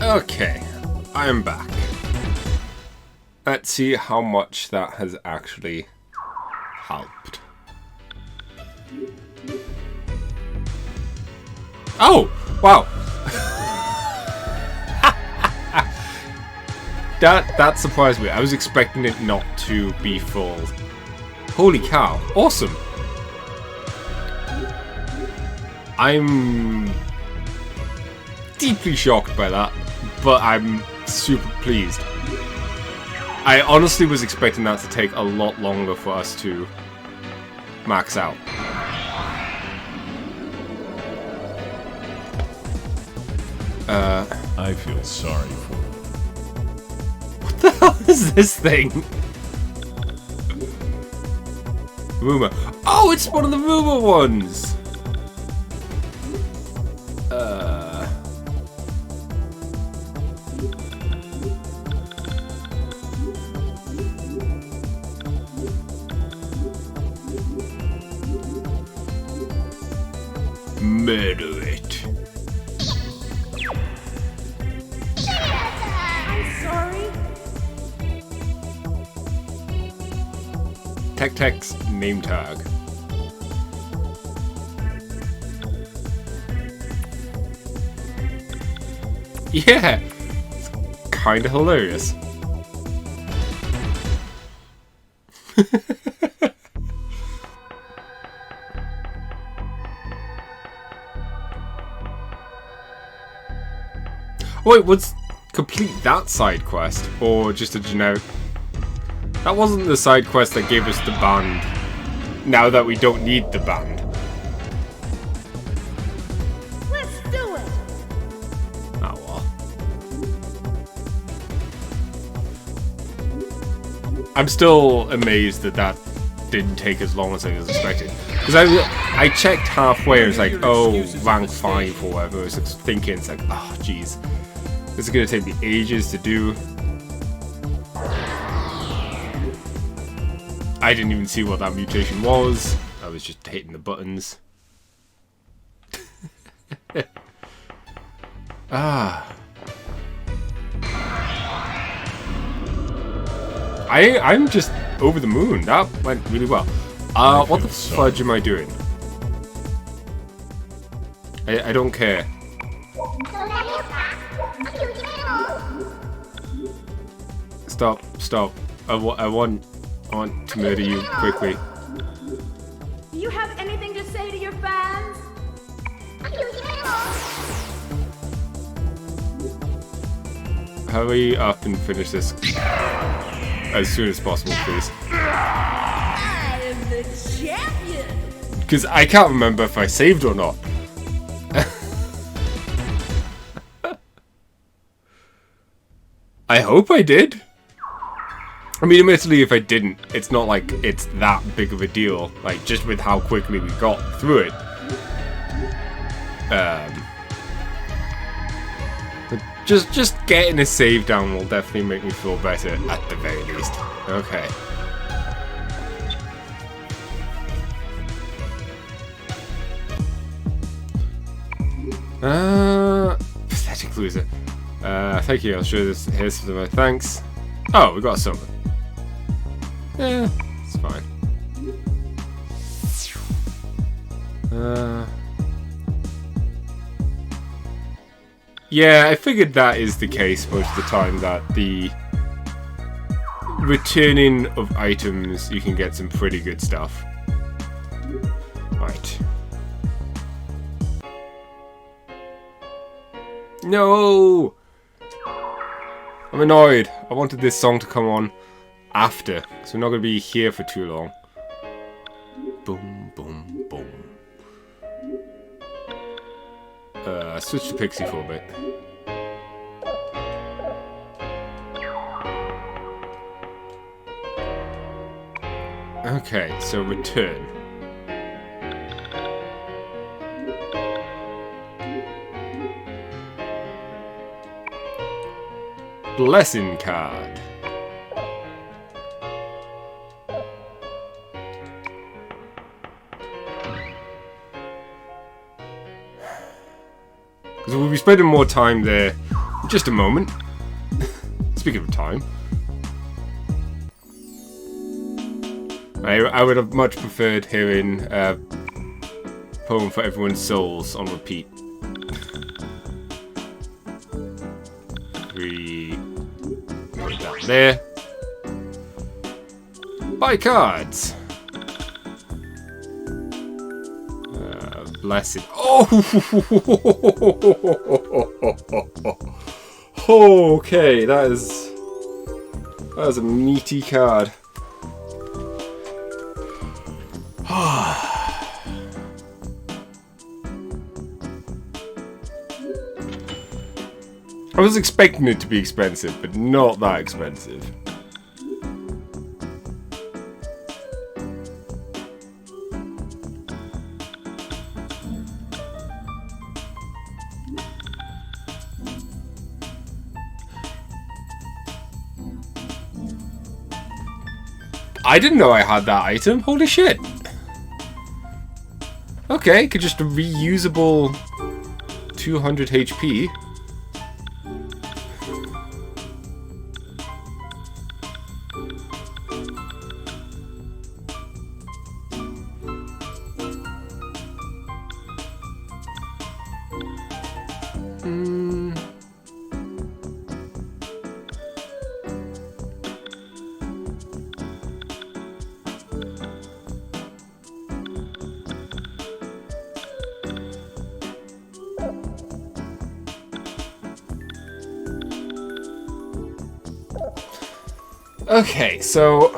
Okay, I am back. Let's see how much that has actually helped. Oh, wow. That surprised me. I was expecting it not to be full. Holy cow. Awesome. I'm deeply shocked by that, but I'm super pleased. I honestly was expecting that to take a lot longer for us to max out. I feel sorry for you. What the hell is this thing? Rumor. Oh, it's one of the rumor ones! Murder it. I'm sorry. Tech-Tech's name tag. Yeah! It's kinda hilarious. Wait, what's complete that side quest? Or just a generic... That wasn't the side quest that gave us the band. Now that we don't need the band. Let's do it. Oh well. I'm still amazed that that didn't take as long as I was expecting. Because I checked halfway and it's like, oh, rank 5 or whatever. I was thinking, it's like, oh, jeez. This is going to take me ages to do. I didn't even see what that mutation was. I was just hitting the buttons. I'm just over the moon. That went really well. What the fudge am I doing? I don't care. Stop. I want to murder you quickly. Do you have anything to say to your fans? Hurry up and finish this as soon as possible, please. I am the champion. Because I can't remember if I saved or not. I hope I did. I mean, admittedly, if I didn't, it's not like it's that big of a deal. Like, just with how quickly we got through it. But just getting a save down will definitely make me feel better, at the very least. Okay. Pathetic loser. Thank you, I'll show this. Here's some of my thanks. Oh, we got a summon. Yeah, it's fine. Yeah, I figured that is the case most of the time, that the returning of items, you can get some pretty good stuff. Right. No! I'm annoyed. I wanted this song to come on after, so we're not going to be here for too long. Boom, boom, boom. Switch to Pixie for a bit. Okay, so return. Blessing card. Because we'll be spending more time there just a moment. Speaking of time. I would have much preferred hearing Poem for Everyone's Souls on repeat. 3. Put it down there. Buy cards. Blessed. Oh! Okay, that is a meaty card. I was expecting it to be expensive, but not that expensive. I didn't know I had that item. Holy shit. Okay, could just a reusable 200 HP. Okay, so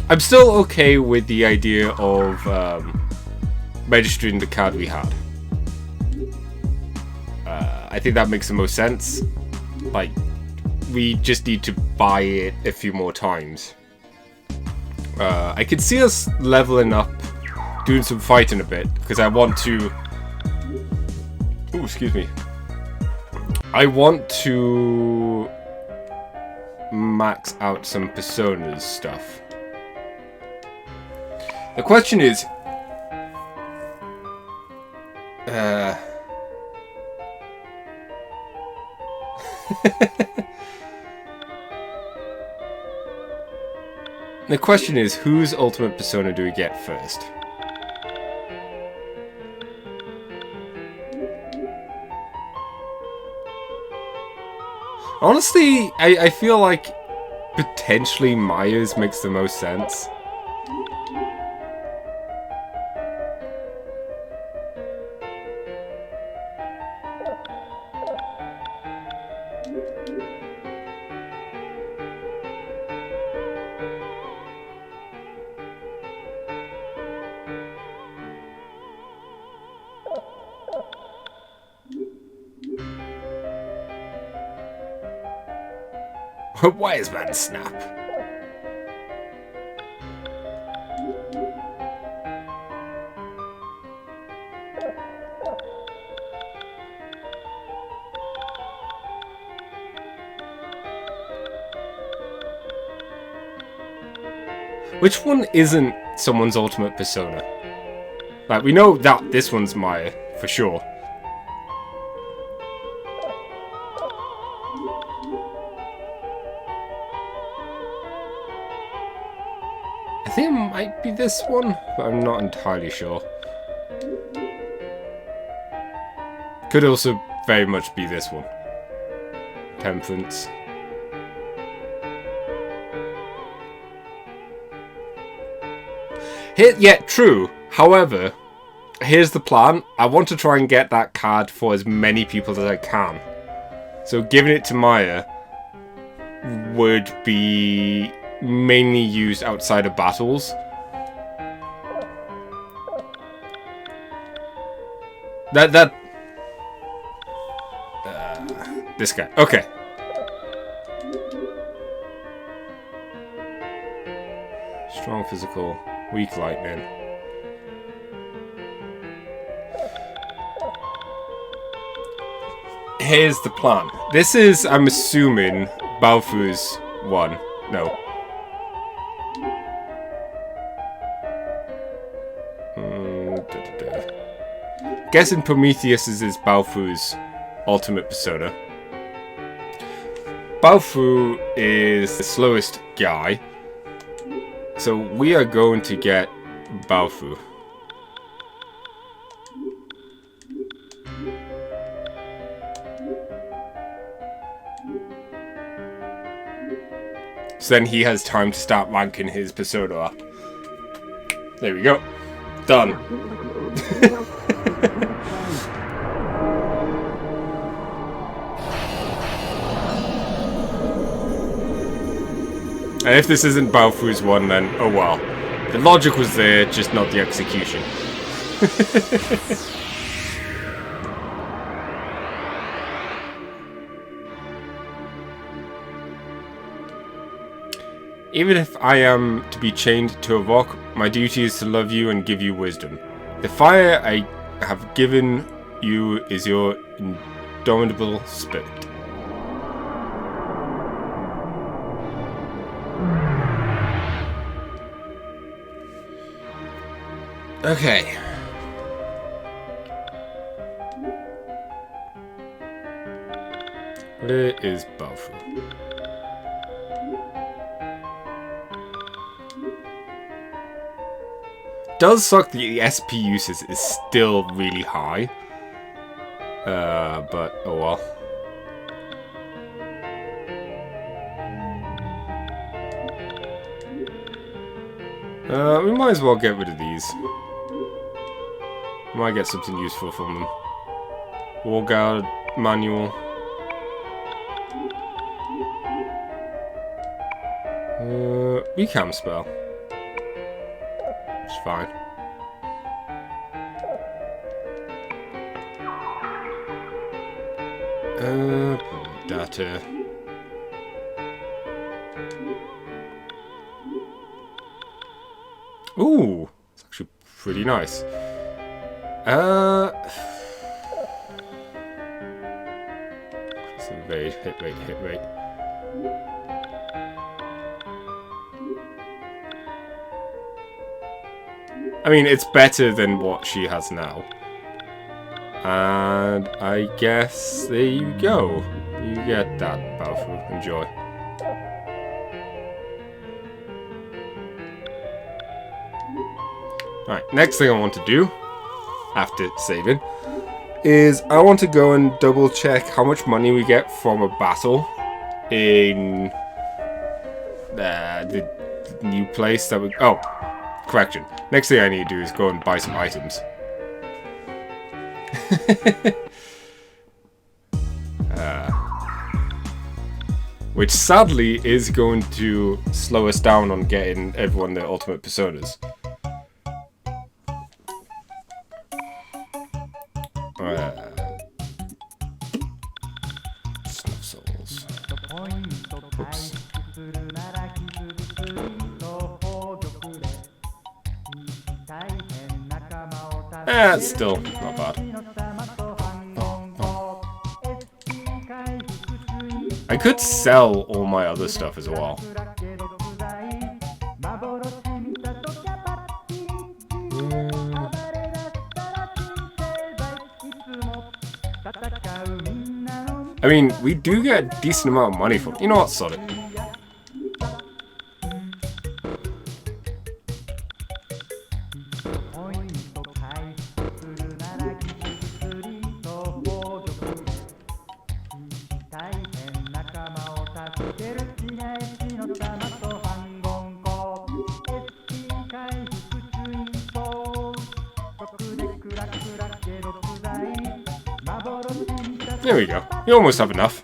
I'm still okay with the idea of registering the card we had. I think that makes the most sense. Like, we just need to buy it a few more times. I could see us leveling up, doing some fighting a bit, because I want to... Ooh, excuse me. I want to max out some personas stuff. The question is... The question is, whose ultimate persona do we get first? Honestly, I feel like potentially Maya's makes the most sense. Wise man snap. Which one isn't someone's ultimate persona? Like, we know that this one's Maya, for sure. I think it might be this one, but I'm not entirely sure. Could also very much be this one. Temperance. Yeah, true. However, here's the plan. I want to try and get that card for as many people as I can. So giving it to Maya would be mainly used outside of battles. This guy. Okay. Strong physical, weak lightning. here's the plan. This is, I'm assuming, Balfu's one. No. Guessing Prometheus is Balfu's ultimate persona. Balfu is the slowest guy, so we are going to get Balfu. So then he has time to start ranking his persona up. There we go. Done. And if this isn't Balfu's one, then oh well. The logic was there, just not the execution. Even if I am to be chained to a rock, my duty is to love you and give you wisdom. The fire I have given you is your indomitable spirit. Okay. Where is Balfu? Does suck that the SP usage is still really high. But oh well. We might as well get rid of these. Might get something useful from them. War Guard manual. Webcam spell. It's fine. Data. Ooh, it's actually pretty nice. Evade, hit rate. I mean, it's better than what she has now. And I guess there you go. You get that, Balfu. Enjoy. Alright, next thing I want to do, after saving, is I want to go and double check how much money we get from a battle in the new place that we... Oh, correction. Next thing I need to do is go and buy some items. Which sadly is going to slow us down on getting everyone their ultimate personas. Snuff souls. Oops. It's still not bad. I could sell all my other stuff as well. I mean, we do get a decent amount of money from it. You know what, sod it. There we go. You almost have enough.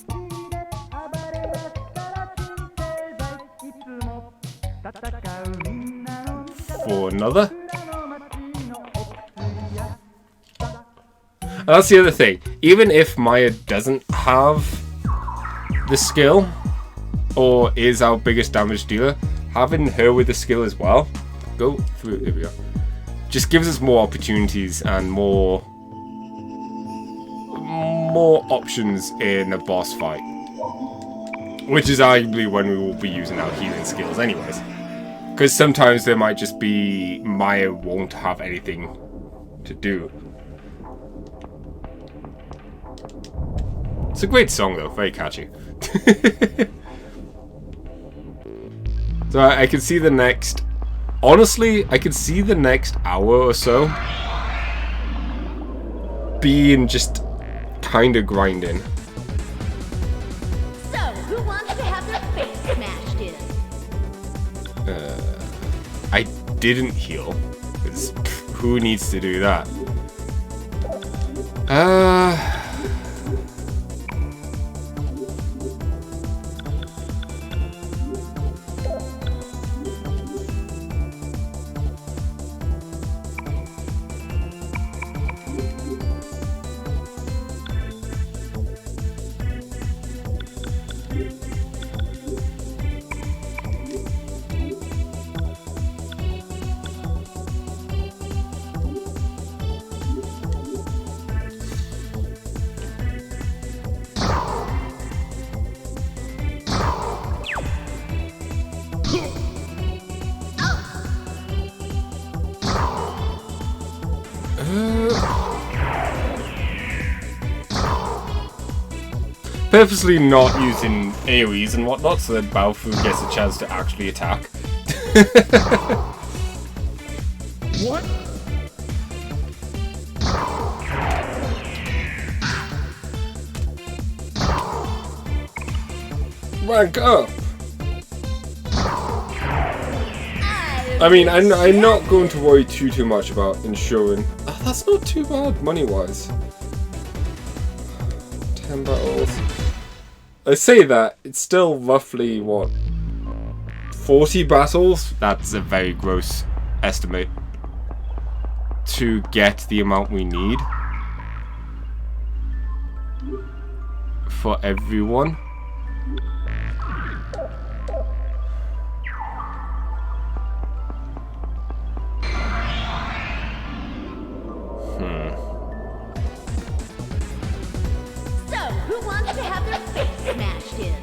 For another. And that's the other thing. Even if Maya doesn't have the skill, or is our biggest damage dealer, having her with the skill as well, go through. There we go. Just gives us more opportunities and more more options in a boss fight. Which is arguably when we will be using our healing skills anyways. Because sometimes there might just be Maya won't have anything to do. It's a great song though, very catchy. So I can see the next... Honestly, I can see the next hour or so being just kind of grinding. So, who wants to have their face smashed in? I didn't heal. 'Cause, who needs to do that? Purposely not using AoEs and whatnot so that Baofu gets a chance to actually attack. What? Rank up! I mean, I'm not going to worry too much about ensuring... Oh, that's not too bad, money-wise. 10 battles. I say that, it's still roughly, what, 40 battles? That's a very gross estimate to get the amount we need for everyone. So, who wants to have their face smashed in?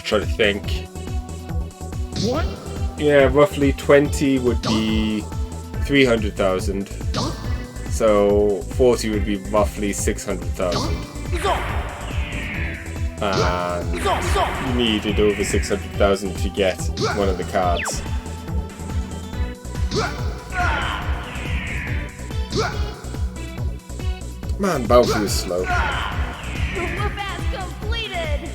Try to think. What? Yeah, roughly 20 would be 300,000. So 40 would be roughly 600,000. And you needed over 600,000 to get one of the cards. Man, Baofu is slow. We're fast completed!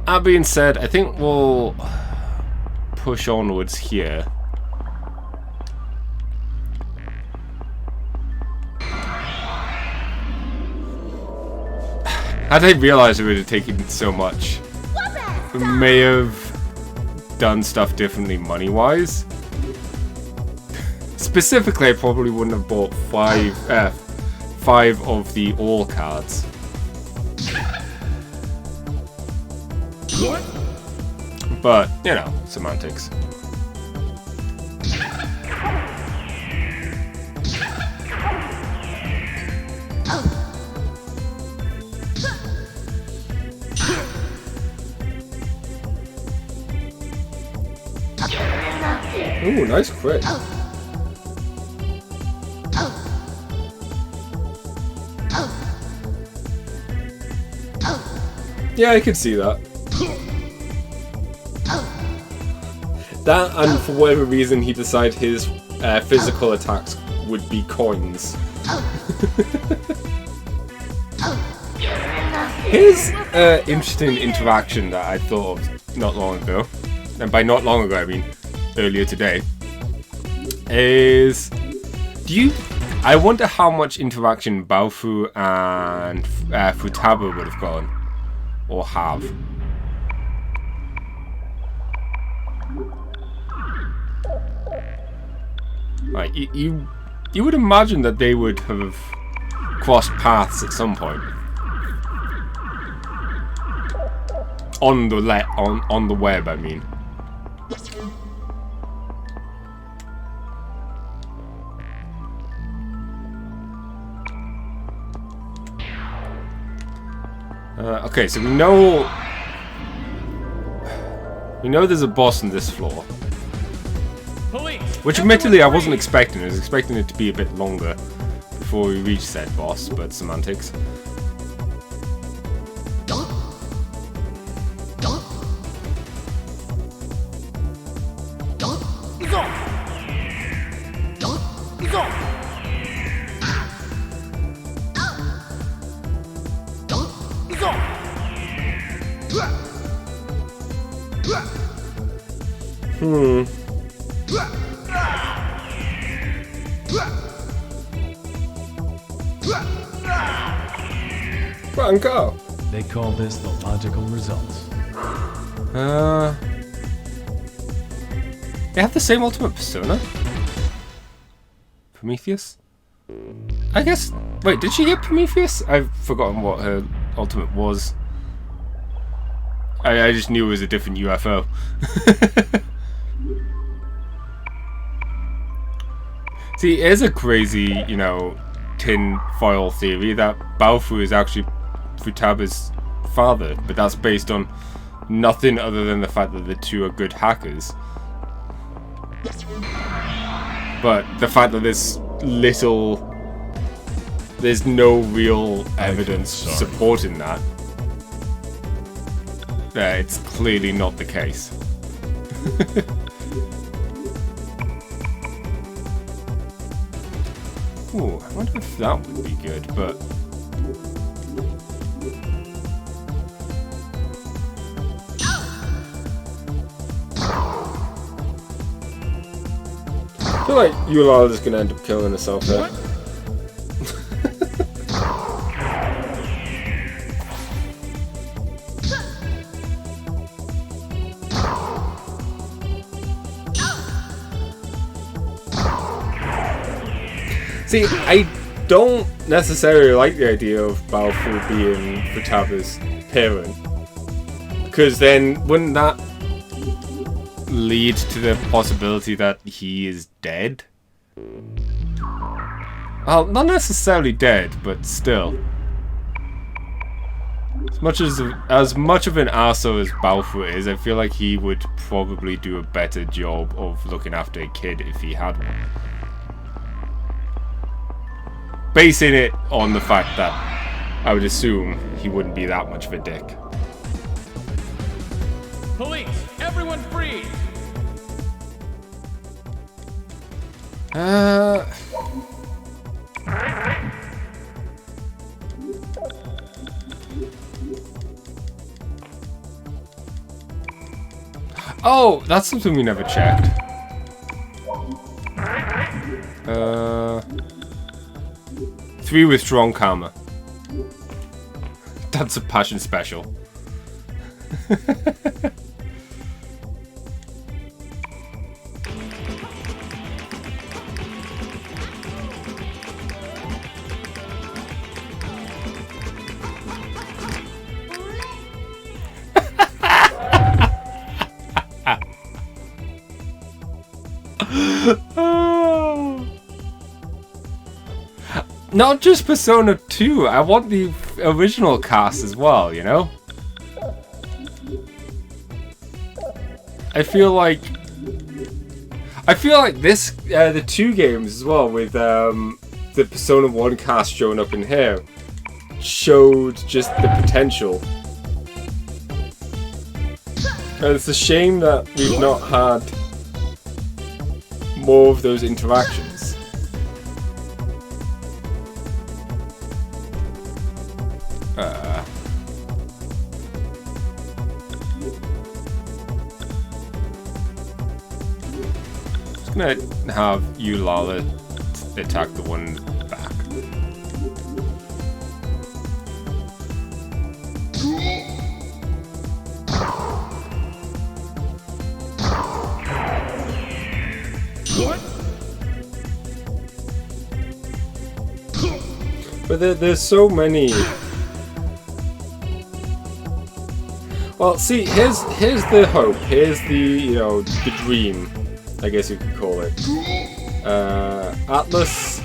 That being said, I think we'll push onwards here. Had I realized it would have taken so much, we may have done stuff differently money-wise. Specifically, I probably wouldn't have bought five of the all cards. What? But, you know, semantics. Ooh, nice crit. Yeah, I could see that. That, and for whatever reason, he decided his physical attacks would be coins. Here's an interesting interaction that I thought of not long ago. and by not long ago I mean earlier today, is I wonder how much interaction Baofu and Futaba would have gotten or have. Like you would imagine that they would have crossed paths at some point on the web. I mean, okay, so we know there's a boss on this floor. Police! Which admittedly I wasn't expecting. I was expecting it to be a bit longer before we reach said boss, but semantics. And go. They call this the logical results. They have the same ultimate persona? Prometheus? I guess... Wait, did she get Prometheus? I've forgotten what her ultimate was. I just knew it was a different UFO. See, here's a crazy, you know, tin foil theory that Baofu is actually Futaba's father, but that's based on nothing other than the fact that the two are good hackers. But the fact that there's no real evidence supporting that, it's clearly not the case. Ooh, I wonder if that would be good, but... I feel like Yulala is gonna end up killing herself there. See, I don't necessarily like the idea of Baofu being Futaba's parent, because then wouldn't that lead to the possibility that he is dead? Well, not necessarily dead, but still. As much of an arsehole as Baofu is, I feel like he would probably do a better job of looking after a kid if he had one. Basing it on the fact that I would assume he wouldn't be that much of a dick. Police! Everyone free! Oh, that's something we never checked. 3 with strong karma. That's a passion special. Not just Persona 2, I want the original cast as well, you know? I feel like this, the 2 games as well, with the Persona 1 cast showing up in here, showed just the potential. And it's a shame that we've not had more of those interactions. gonna have you, Lala, attack the one in the back. What? But there's so many. Well, see, here's the hope. Here's the the dream, I guess you could call it. Atlas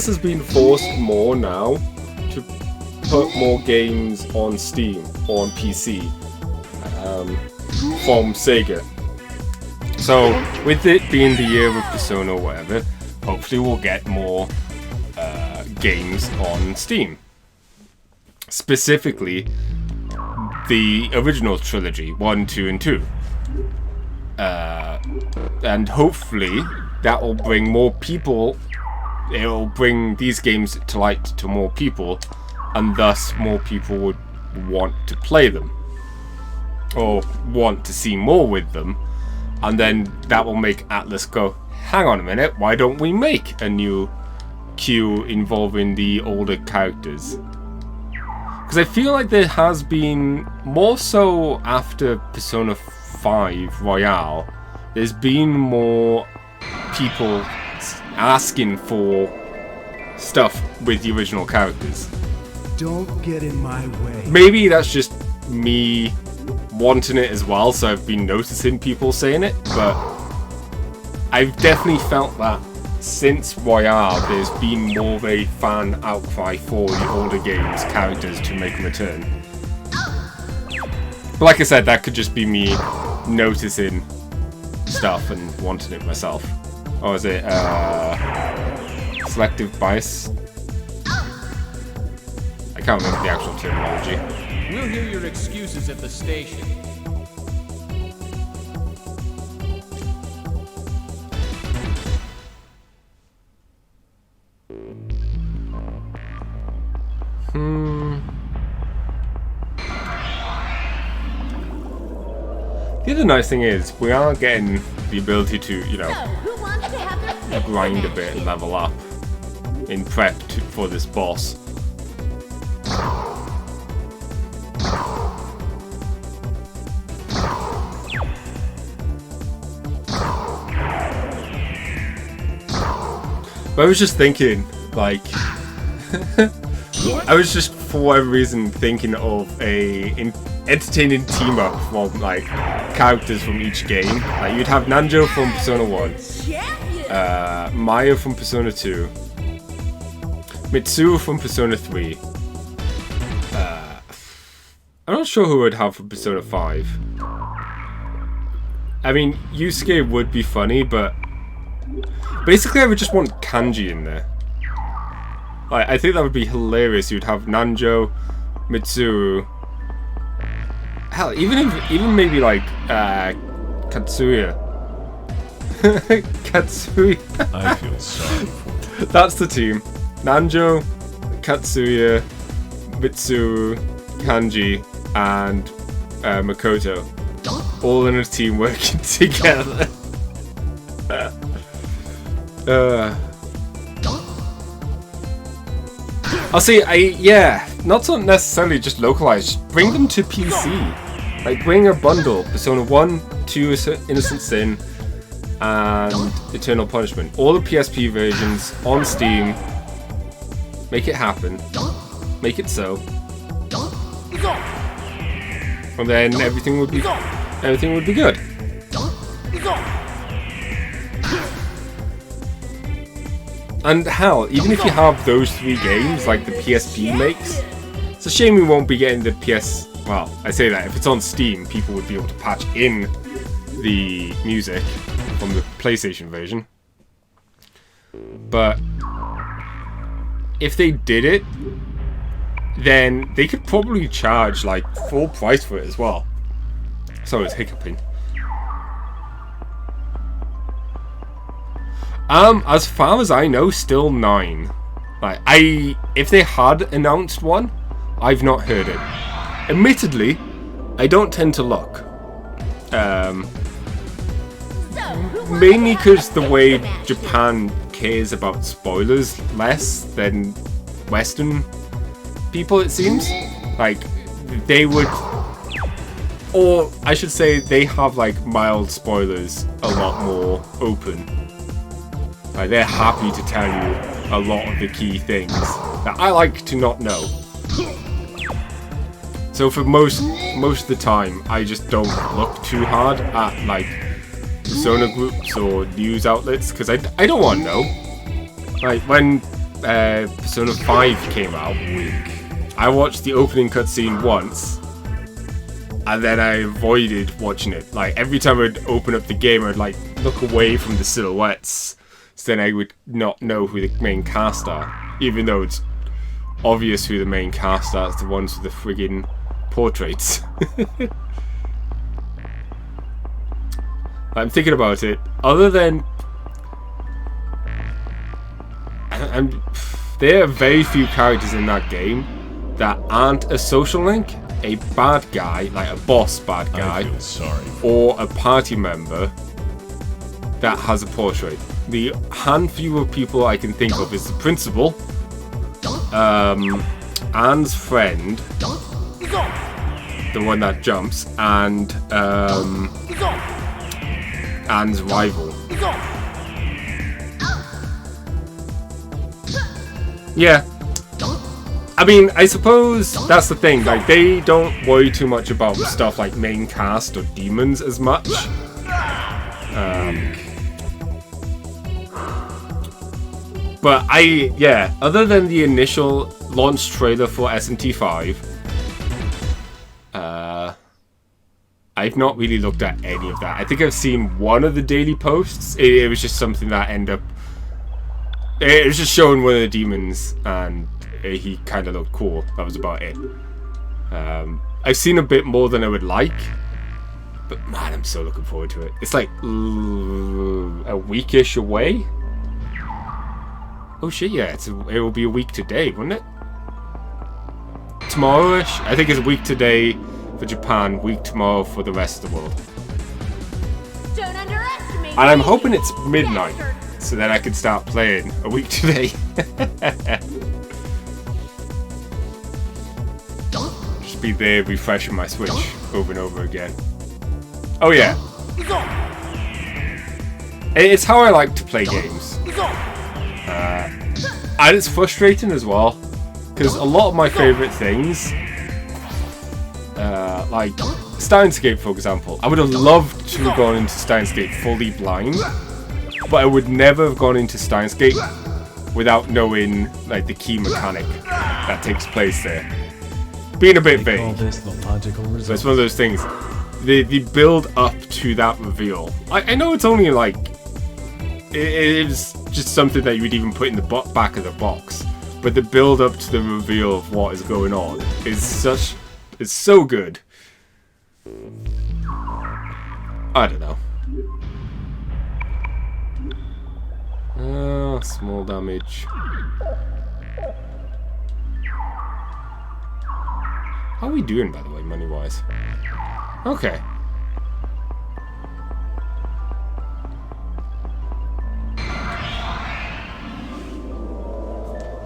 has been forced more now to put more games on Steam or on PC from Sega. So with it being the year of Persona or whatever, hopefully we'll get more games on Steam. Specifically, the original trilogy, 1, 2, and 2. And hopefully that will bring more people, it will bring these games to light to more people, and thus more people would want to play them. Or want to see more with them. And then that will make Atlas go, hang on a minute, why don't we make a new queue involving the older characters? Because I feel like there has been, more so after Persona 5 Royale, there's been more people asking for stuff with the original characters. Don't get in my way. Maybe that's just me wanting it as well, so I've been noticing people saying it, but I've definitely felt that since Royale, there's been more of a fan outcry for the older games characters to make a return. But like I said, that could just be me noticing stuff and wanting it myself. Or is it selective bias? I can't remember the actual terminology. We'll hear your excuses at the station. The other nice thing is, we are getting the ability to, Who wants to have their face grind a smashed bit and in? level up in prep for this boss. But I was just thinking, like, I was just for whatever reason thinking of a entertaining team up from like characters from each game. Like you'd have Nanjo from Persona 1, Maya from Persona 2, Mitsuo from Persona 3. I'm not sure who I'd have from Persona 5. I mean, Yusuke would be funny, but basically I would just want Kanji in there. Like, I think that would be hilarious. You'd have Nanjo, Mitsuo. Hell, even maybe like Katsuya. Katsuya. I feel sorry for you. That's the team. Nanjo, Katsuya, Mitsuo, Kanji, and Makoto. All in a team working together. I'll say, not so necessarily just localized. Bring them to PC. Like, bring a bundle. Persona 1, 2 Innocent Sin, and Eternal Punishment. All the PSP versions on Steam. Make it happen. Make it so. And then everything would be good. And hell, even if you have those 3 games like the PSP makes, it's a shame we won't be getting the PS. Well, I say that if it's on Steam, people would be able to patch in the music from the PlayStation version. But if they did it, then they could probably charge like full price for it as well. So it's hiccuping. As far as I know, still 9. Like, if they had announced one, I've not heard it. Admittedly, I don't tend to look. mainly because the way Japan cares about spoilers less than Western people, it seems. Like, they would, or I should say, they have like mild spoilers a lot more open. Like, they're happy to tell you a lot of the key things that I like to not know. So for most of the time, I just don't look too hard at like Persona groups or news outlets because I don't want to know. Like when Persona 5 came out, I watched the opening cutscene once, and then I avoided watching it. Like every time I'd open up the game, I'd like look away from the silhouettes, so then I would not know who the main cast are, even though it's obvious who the main cast are. It's the ones with the friggin' portraits. I'm thinking about it. Other than, there are very few characters in that game that aren't a social link, a bad guy, like a boss bad guy, or a party member that has a portrait. The handful of people I can think of is the principal, Anne's friend, the one that jumps, and Anne's rival. Yeah. I mean, I suppose that's the thing, like, they don't worry too much about stuff like main cast or demons as much. But yeah, other than the initial launch trailer for SMT5, I've not really looked at any of that. I think I've seen one of the daily posts. It was just something that ended up... It was just showing one of the demons, and he kind of looked cool. That was about it. I've seen a bit more than I would like, but man, I'm so looking forward to it. It's like a weekish away. Oh shit, yeah, it will be a week today, wouldn't it? Tomorrow-ish? I think it's a week today for Japan, week tomorrow for the rest of the world. Don't underestimate And I'm hoping it's midnight, so that I can start playing a week today. Just be there refreshing my Switch over and over again. Oh yeah. It's how I like to play games. And it's frustrating as well, because a lot of my favourite things, like Steins Gate for example, I would have loved to have gone into Steins Gate fully blind, but I would never have gone into Steins Gate without knowing like the key mechanic that takes place there. Being a bit vague, so it's one of those things. The build up to that reveal, I know it's only like, it's just something that you would even put in the back of the box, but the build up to the reveal of what is going on is so good. I don't know. Small damage. How are we doing, by the way, money-wise? Okay.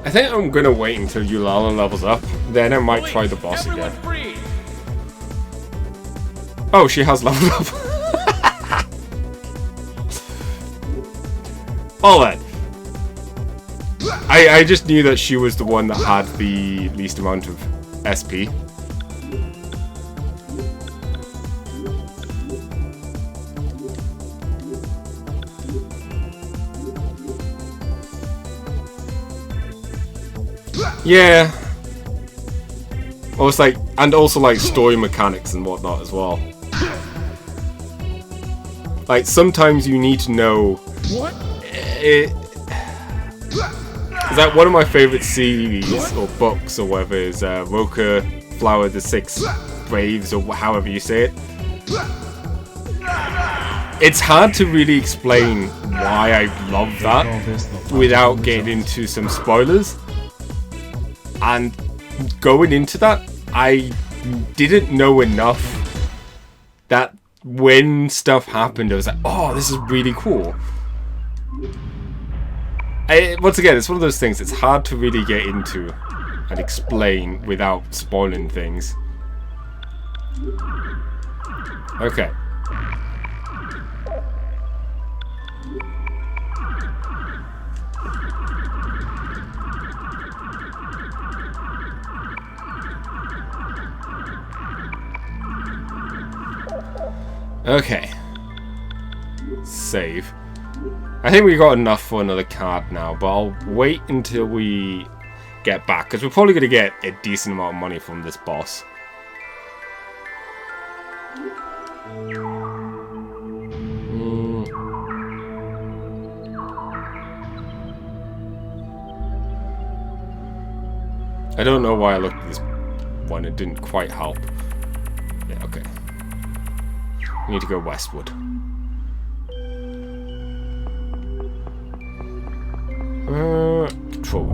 I think I'm gonna wait until Yulala levels up, then I might try the boss again. Oh, she has leveled up. All that. I just knew that she was the one that had the least amount of SP. Yeah. Also, and also like story mechanics and whatnot as well. Like sometimes you need to know. What? Is that one of my favorite series or books or whatever is Roka Flower the Six Braves or however you say it. It's hard to really explain why I love that without getting into some spoilers. And going into that, I didn't know enough that when stuff happened, I was like, oh, this is really cool. Once again, it's one of those things, it's hard to really get into and explain without spoiling things. Okay. Okay. Save. I think we got enough for another card now, but I'll wait until we get back, because we're probably going to get a decent amount of money from this boss. I don't know why I looked at this one, it didn't quite help. Yeah, okay. We need to go westward. Control.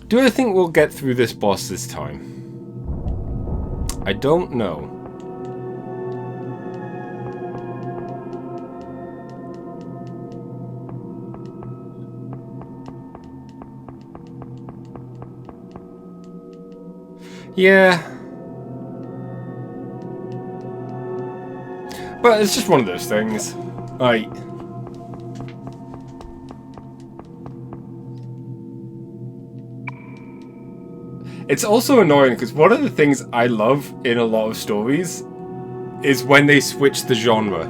Do I think we'll get through this boss this time? I don't know. Yeah. But it's just one of those things. Like, it's also annoying because one of the things I love in a lot of stories is when they switch the genre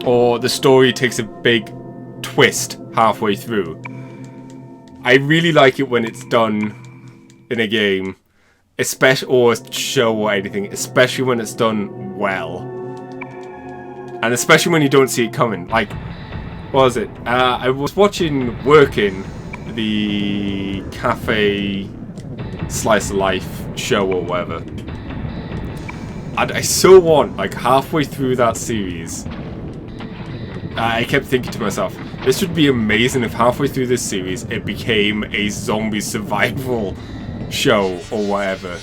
or the story takes a big twist halfway through. I really like it when it's done in a game, especially, or a show or anything, especially when it's done well. And especially when you don't see it coming. Like, what was it? I was watching Working, the cafe slice of life show or whatever. And I so want, like, halfway through that series, I kept thinking to myself, this would be amazing if halfway through this series it became a zombie survival show or whatever.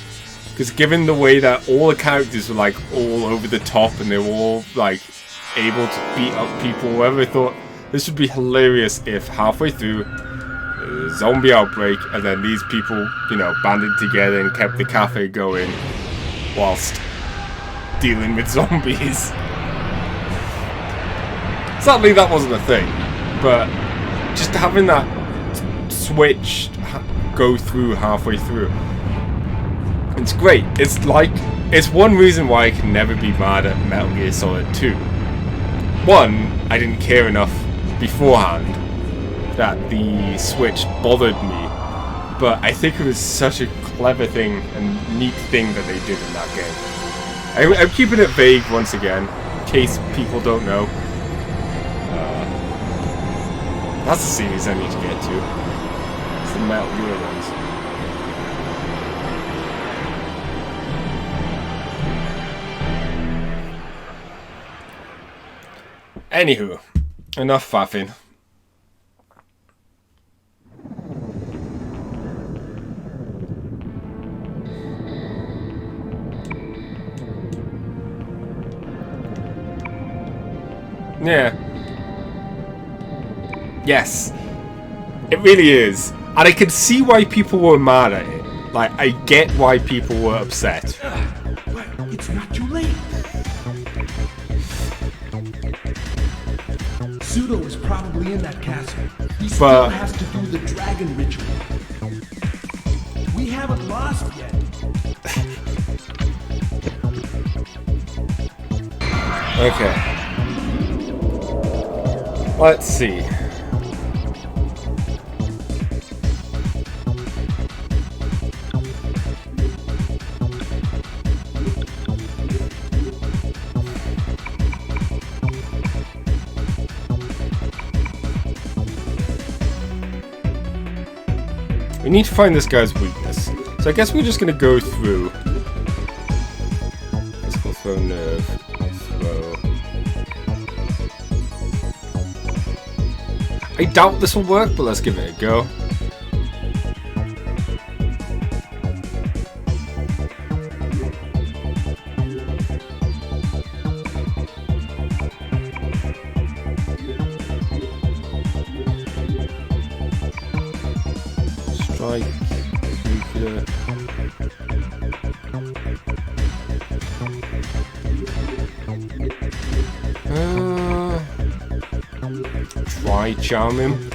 Because given the way that all the characters were like all over the top and they were all like able to beat up people or whatever, I thought this would be hilarious if halfway through zombie outbreak and then these people, you know, banded together and kept the cafe going whilst dealing with zombies. Sadly that wasn't a thing, but just having that switch go through halfway through, it's great. It's like, it's one reason why I can never be mad at Metal Gear Solid 2. One, I didn't care enough beforehand that the Switch bothered me, but I think it was such a clever thing and neat thing that they did in that game. I'm keeping it vague once again, in case people don't know. That's the series I need to get to. It's the Metal Gear ones. Anywho, enough faffing. Yeah. Yes. It really is. And I could see why people were mad at it. Like, I get why people were upset. It's not too late. Pseudo is probably in that castle. He still has to do the dragon ritual. We haven't lost yet. Okay. Let's see. We need to find this guy's weakness. So I guess we're just going to go through. Physical throw, nerve, throw. I doubt this will work, but let's give it a go. like nuclear. Try charm him.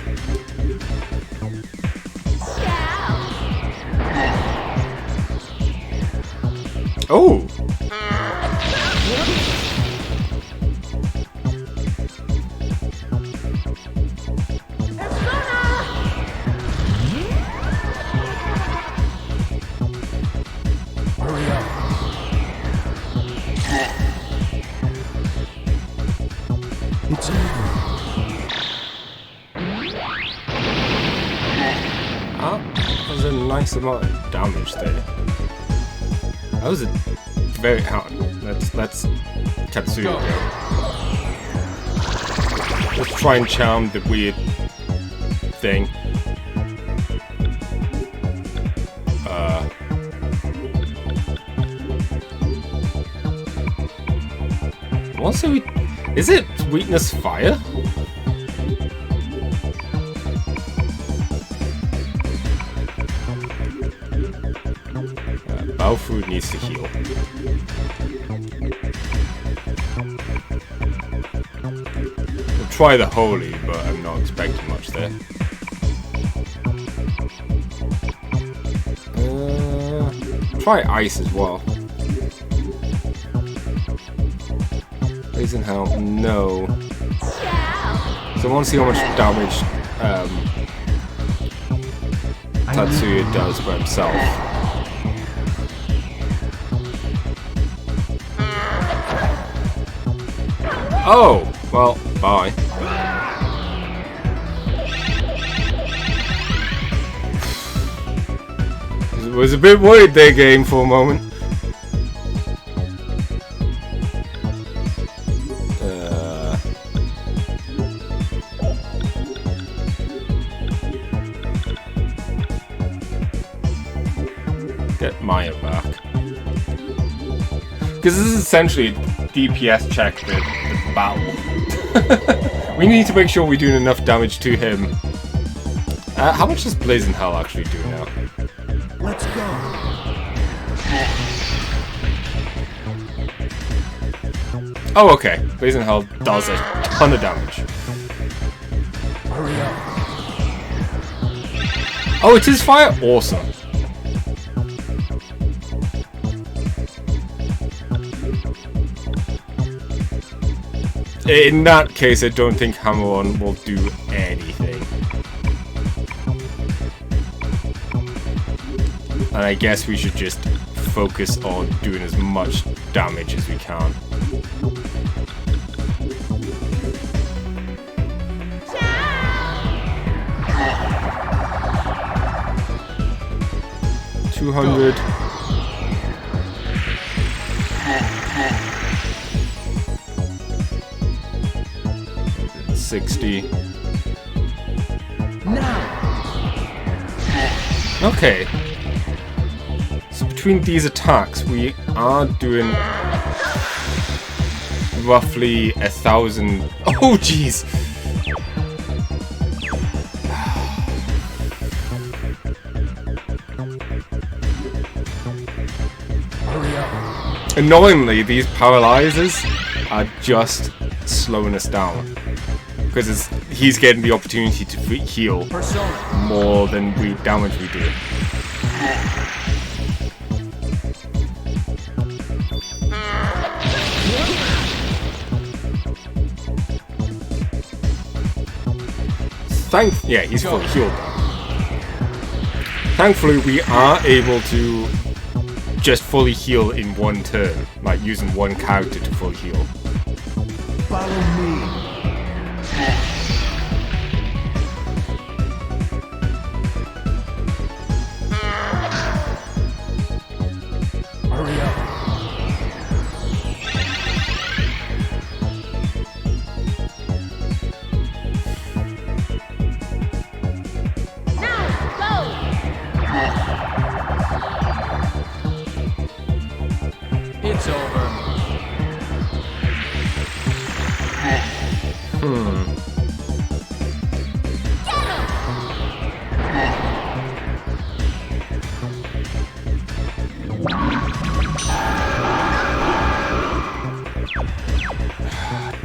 Oh! It's over. That was a nice amount of damage there. That was a very hard. Let's Katsuya go. Let's try and charm the weird thing. Also, is it weakness fire? Balfood needs to heal. We'll try the holy, but I'm not expecting much there. Try ice as well. Blazing Hell, no. So I want to see how much damage Tatsuya does by himself. Oh! Well, bye. Was a bit worried there, game, for a moment. Get Maya back. Because this is essentially DPS check the battle. We need to make sure we're doing enough damage to him. How much does Blazing Hell actually do now? Let's go. Oh, okay. Blazing Hell does a ton of damage. Hurry up. Oh, it is fire? Awesome. In that case, I don't think Hammer-On will do anything. And I guess we should just focus on doing as much damage as we can. $200. $60. Now. Okay. So between these attacks, we are doing roughly 1,000. Oh, jeez. Hurry up. Annoyingly, these paralyzers are just slowing us down. Because he's getting the opportunity to heal more than damage we do. Yeah, he's fully healed now. Thankfully, we are able to just fully heal in one turn, like using one character to fully heal. Follow me. Hurry up. It's over.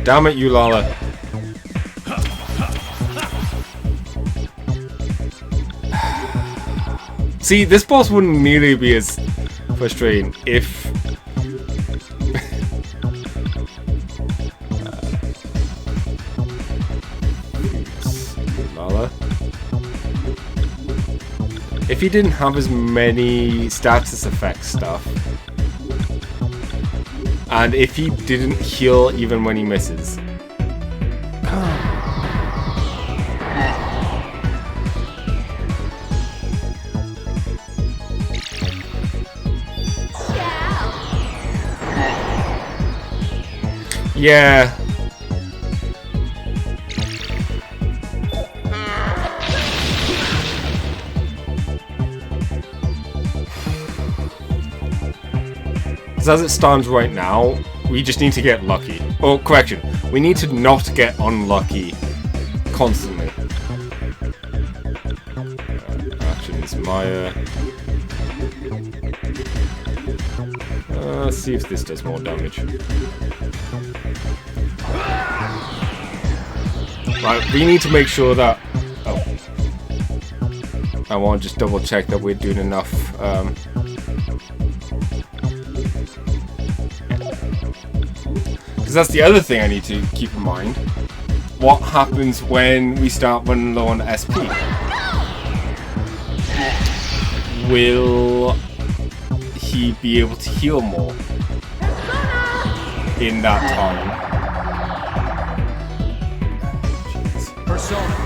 Damn it, you Lala. See, this boss wouldn't nearly be as frustrating if... Lala. If he didn't have as many status effect stuff. And if he didn't heal even when he misses. Yeah. Because as it stands right now, we just need to get lucky. Oh, correction. We need to not get unlucky constantly. Actions, Maya. Let's see if this does more damage. Right, we need to make sure that... Oh. I want to just double check that we're doing enough... Because that's the other thing I need to keep in mind. What happens when we start running low on SP? Will he be able to heal more in that time? Persona.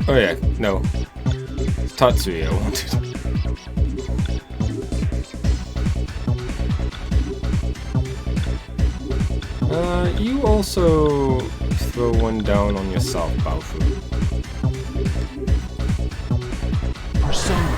Oh yeah, no. It's Tatsuya I wanted. You also throw one down on yourself, Baofu. Persona.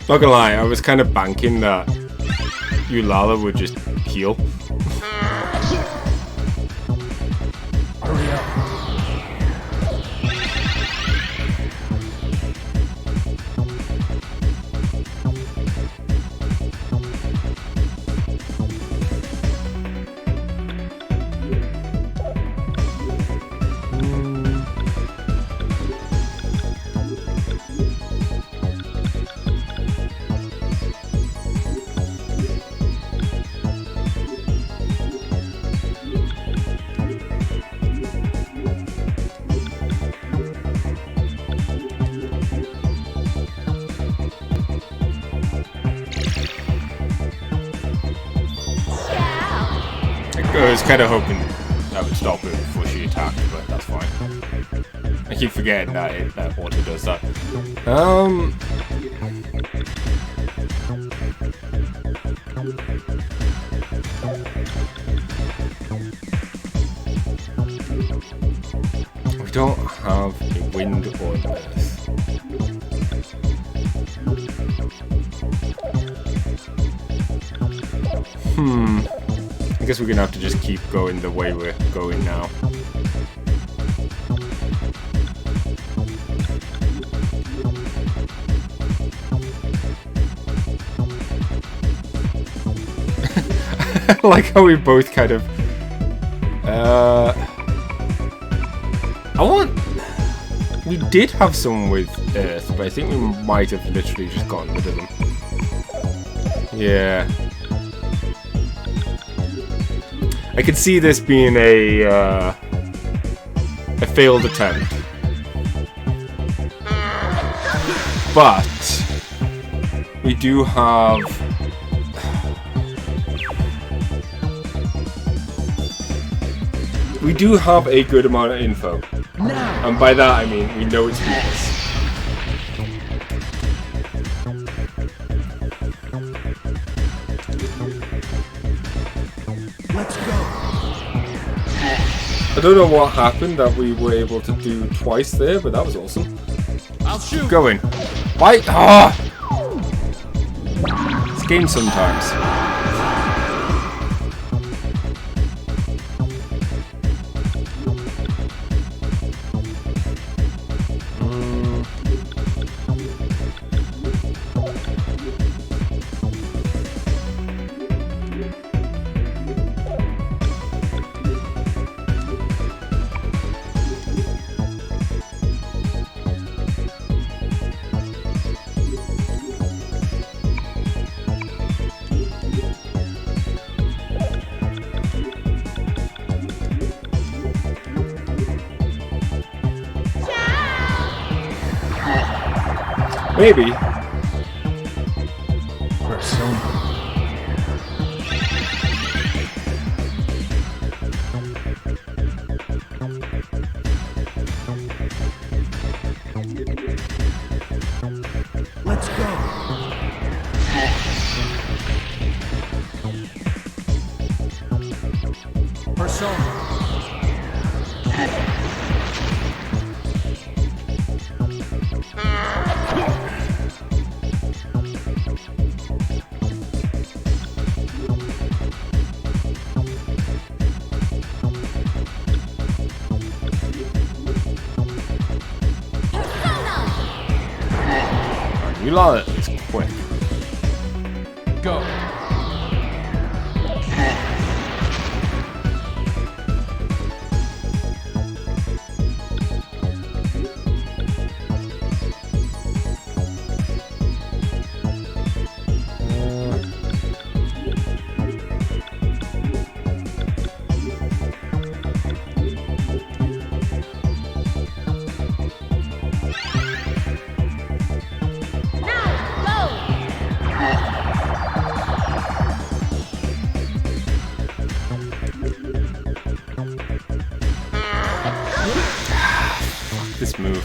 Not gonna lie, I was kind of banking that Eulala would just heal. Hurry up. I was kind of hoping that would stop her before she attacked, but that's fine. I keep forgetting that that auto does that. don't have a wind or an earth. I guess we're gonna have to just keep going the way we're going now. I like how we both kind of we did have some with Earth, but I think we might have literally just gotten rid of them. Yeah. I could see this being a failed attempt. But we do have a good amount of info. And by that I mean we know it's weakness. Let's go. I don't know what happened that we were able to do twice there, but that was awesome. I'll shoot. Keep going. Bite! Ah! It's game sometimes. Maybe. Persona. Let's go. Persona. You lot it's quick. Go. This move.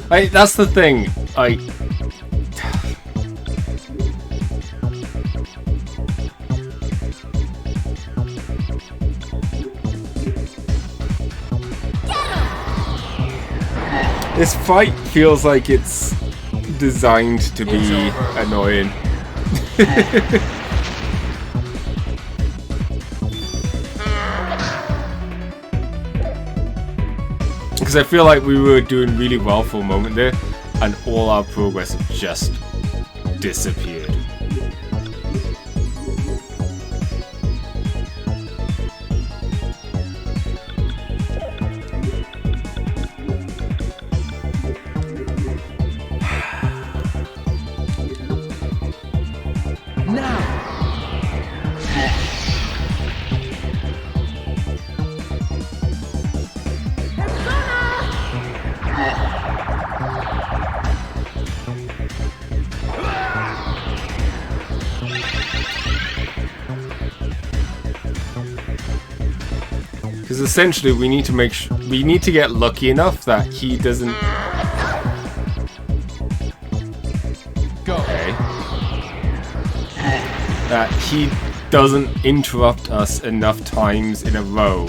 That's the thing. This fight feels like it's designed to be annoying. Because I feel like we were doing really well for a moment there, and all our progress just disappeared. Because essentially we need to we need to get lucky enough that he doesn't. Go. Okay. that he doesn't interrupt us enough times in a row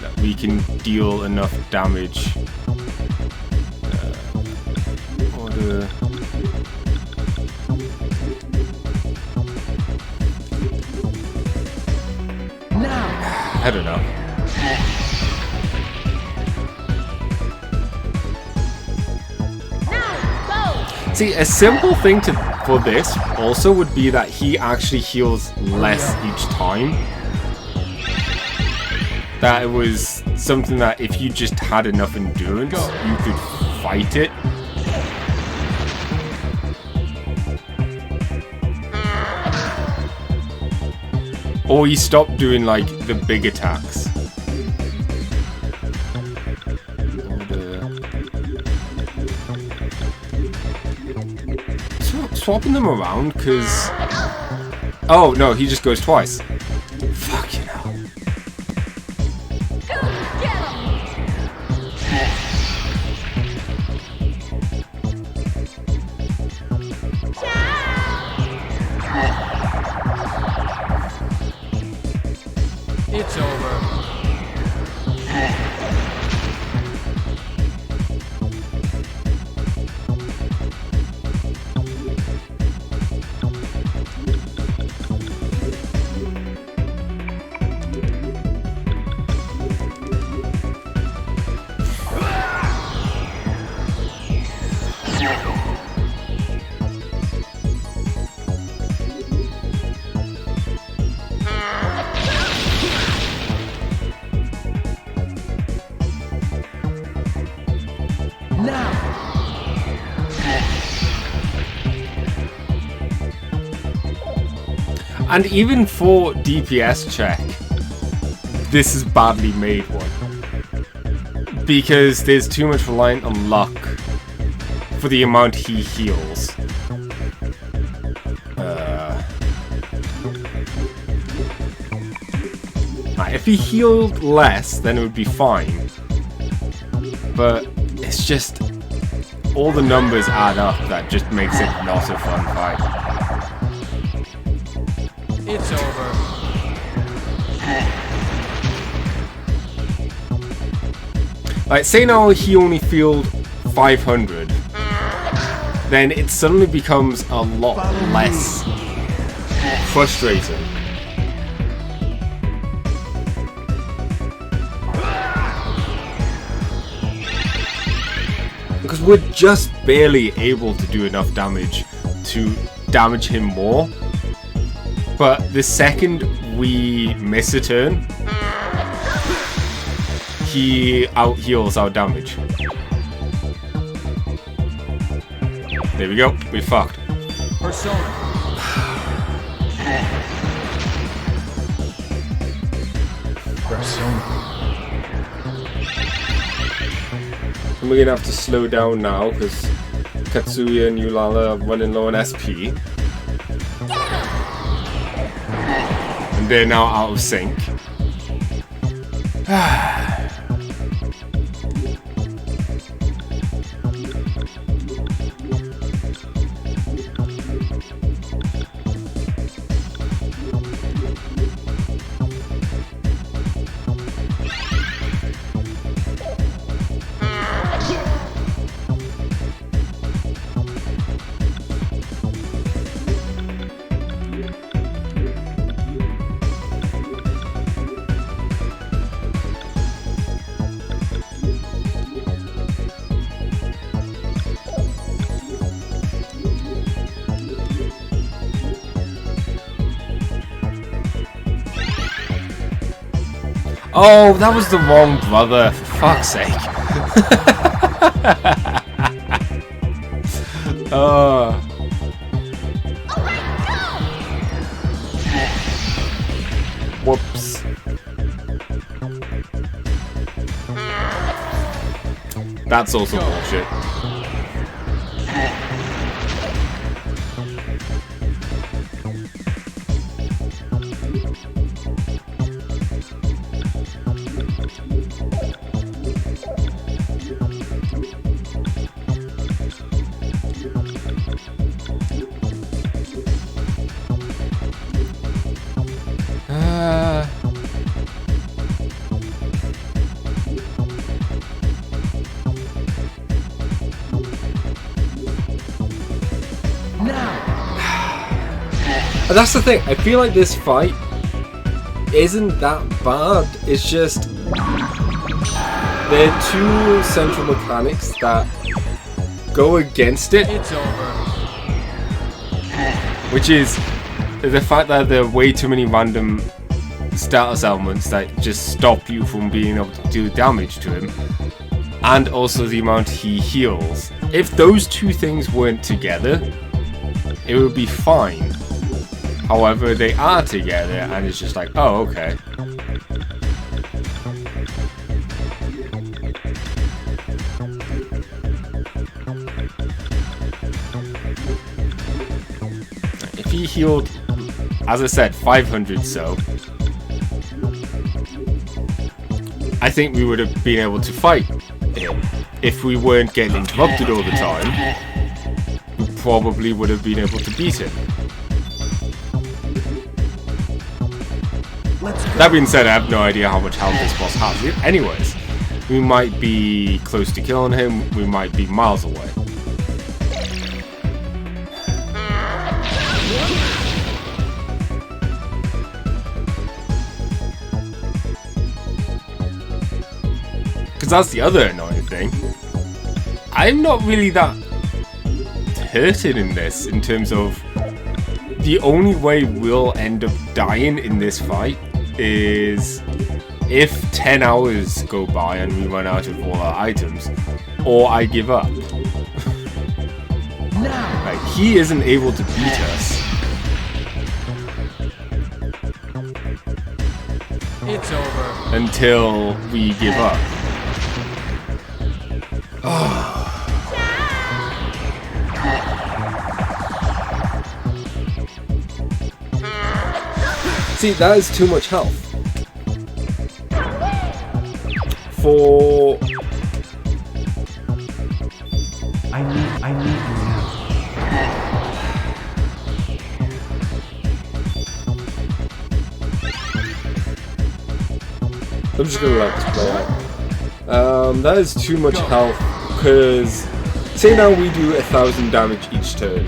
that we can deal enough damage. Order. Now, I don't know. See, a simple thing for this also would be that he actually heals less each time. That it was something that if you just had enough endurance, you could fight it. Or you stop doing like the big attacks. Swapping them around, because... Oh, no, he just goes twice. Fucking hell. It's over. And even for DPS check, this is badly made one. Because there's too much reliant on luck for the amount he heals. If he healed less, then it would be fine. But it's just... all the numbers add up that just makes it not a fun fight. It's over. Like, say now he only healed 500. Then it suddenly becomes a lot less frustrating. Because we're just barely able to do enough damage to damage him more. But the second we miss a turn, he out-heals our damage. There we go, we fucked. Persona. And we're gonna have to slow down now because Katsuya and Yulala are running low on SP. And they're now out of sync. Oh, that was the wrong brother, for fuck's sake. Whoops. That's also bullshit. Now! And that's the thing. I feel like this fight isn't that bad. It's just there are two central mechanics that go against it, It's over. which is the fact that there are way too many random status elements that just stop you from being able to do damage to him, and also the amount he heals. If those two things weren't together, it would be fine. However, they are together, and it's just like, oh, okay. If he healed, as I said, 500 so, I think we would have been able to fight him. If we weren't getting interrupted all the time, we probably would have been able to beat him. That being said, I have no idea how much health this boss has. Anyways, we might be close to killing him, we might be miles away. Because that's the other annoying thing. I'm not really that hurted in this, in terms of the only way we'll end up dying in this fight is if 10 hours go by and we run out of all our items, or I give up. Like, he isn't able to beat us. It's over. Until we give up. See, that is too much health. For... I need you now. I'm just gonna let this play out. That is too much health, because say now we do 1,000 damage each turn,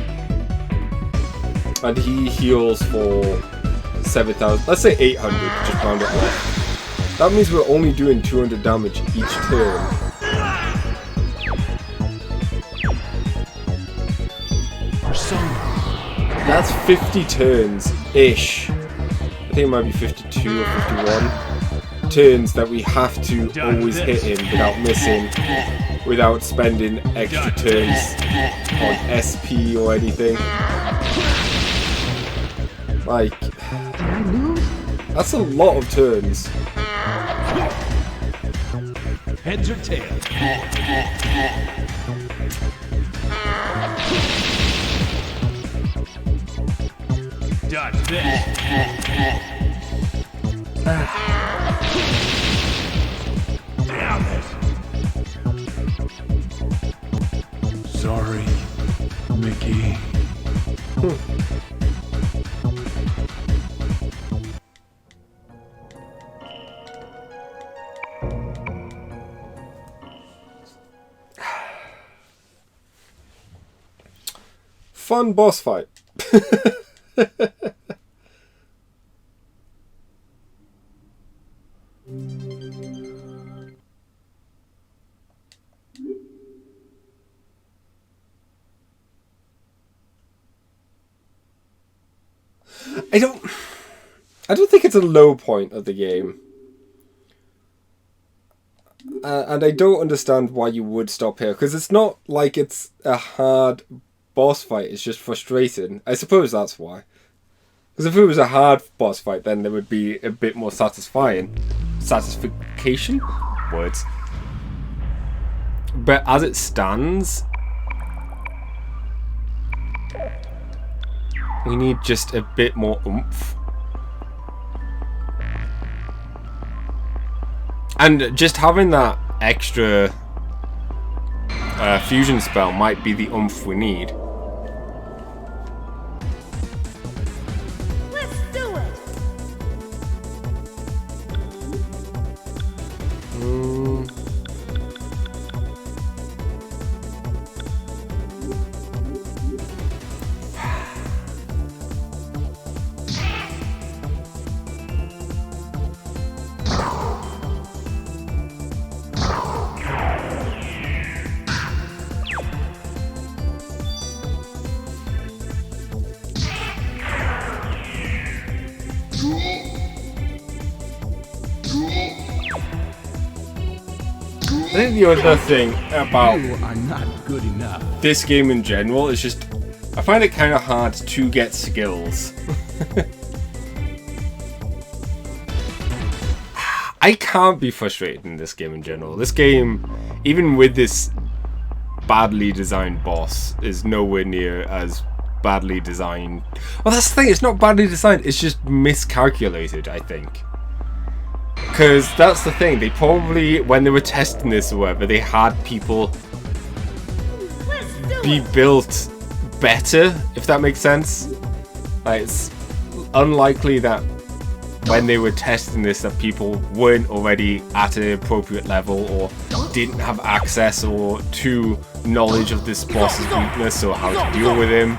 and he heals for 7,000. Let's say 800. Just round it off. That means we're only doing 200 damage each turn. That's 50 turns ish. I think it might be 52 or 51. Turns that we have to always hit him without missing, without spending extra turns on SP or anything. Like, that's a lot of turns. Heads or tails? Dodge this. Damn it! Sorry, Mickey. Fun boss fight. I don't think it's a low point of the game. And I don't understand why you would stop here, because it's not like it's a hard boss fight, it's just frustrating. I suppose that's why. Because if it was a hard boss fight, then there would be a bit more satisfaction. Words. But as it stands, we need just a bit more oomph. And just having that extra fusion spell might be the oomph we need. Let's do it. think the other thing about You are not good enough. this game in general is just, I find it kind of hard to get skills. I can't be frustrated in this game in general. This game, even with this badly designed boss, is nowhere near as badly designed. Well, that's the thing, it's not badly designed, it's just miscalculated, I think. Because that's the thing, they probably, when they were testing this or whatever, they had people be built better, if that makes sense. Like, it's unlikely that when they were testing this that people weren't already at an appropriate level or didn't have access or to knowledge of this boss's weakness or how to deal with him.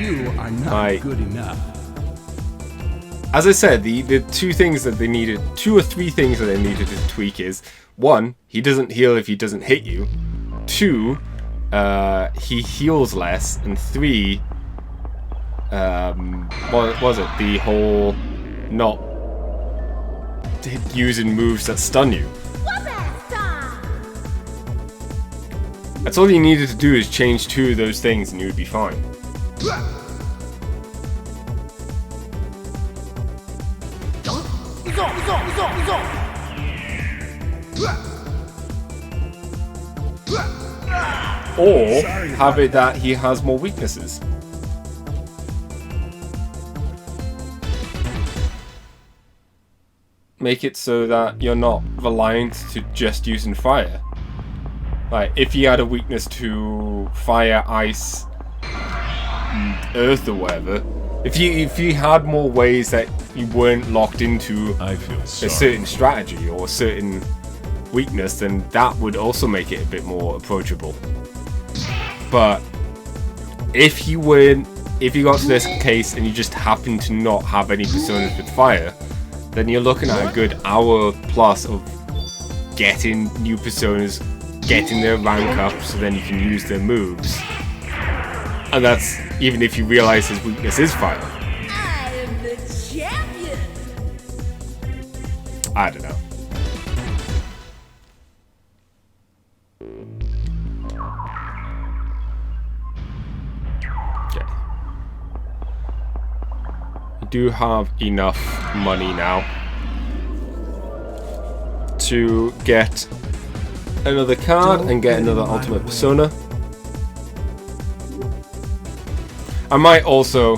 You are not Like, good enough. as I said, the two things that they needed, 2 or 3 things that they needed to tweak is, 1, he doesn't heal if he doesn't hit you. 2, he heals less. And 3, what was it? The whole not using moves that stun you. That's all you needed to do is change 2 of those things and you would be fine. Or have it that he has more weaknesses. Make it so that you're not reliant to just using fire. Like, if he had a weakness to fire, ice, earth or whatever, if you had more ways that you weren't locked into I feel a sorry. certain strategy or a certain weakness, then that would also make it a bit more approachable. But if you got to this case and you just happen to not have any personas with fire, then you're looking at a good hour plus of getting new personas, getting their rank up so then you can use their moves. And that's even if you realize his weakness is fire. I am the champion. I don't know. Okay. I do have enough money now to get another card and get another ultimate persona. I might also,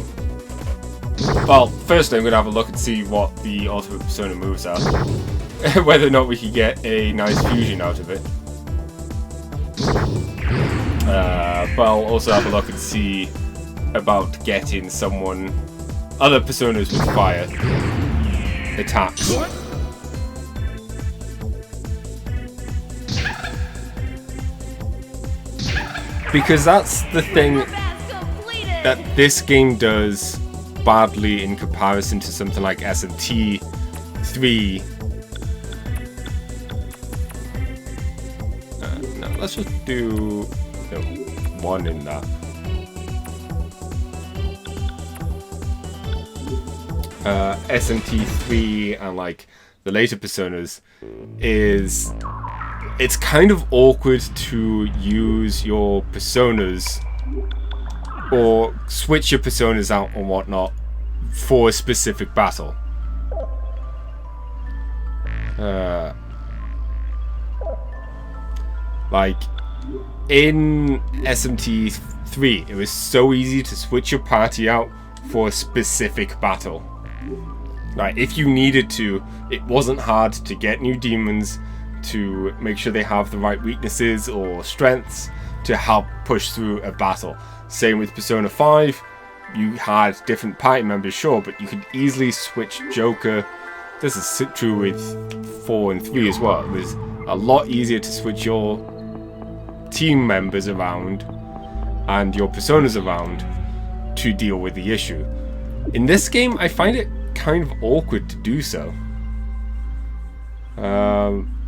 well, firstly I'm going to have a look and see what the ultimate persona moves are. Whether or not we can get a nice fusion out of it. But I'll also have a look and see about getting other personas with fire attacks. Because that's the thing that this game does badly in comparison to something like SMT 3. No, let's just do 1 in that. SMT 3 and like the later personas it's kind of awkward to use your personas or switch your personas out or whatnot for a specific battle. Like in SMT 3, it was so easy to switch your party out for a specific battle. Like if you needed to, it wasn't hard to get new demons, to make sure they have the right weaknesses or strengths to help push through a battle. Same with Persona 5, you had different party members, sure, but you could easily switch Joker. This is true with 4 and 3 as well. It was a lot easier to switch your team members around and your personas around to deal with the issue. In this game, I find it kind of awkward to do so.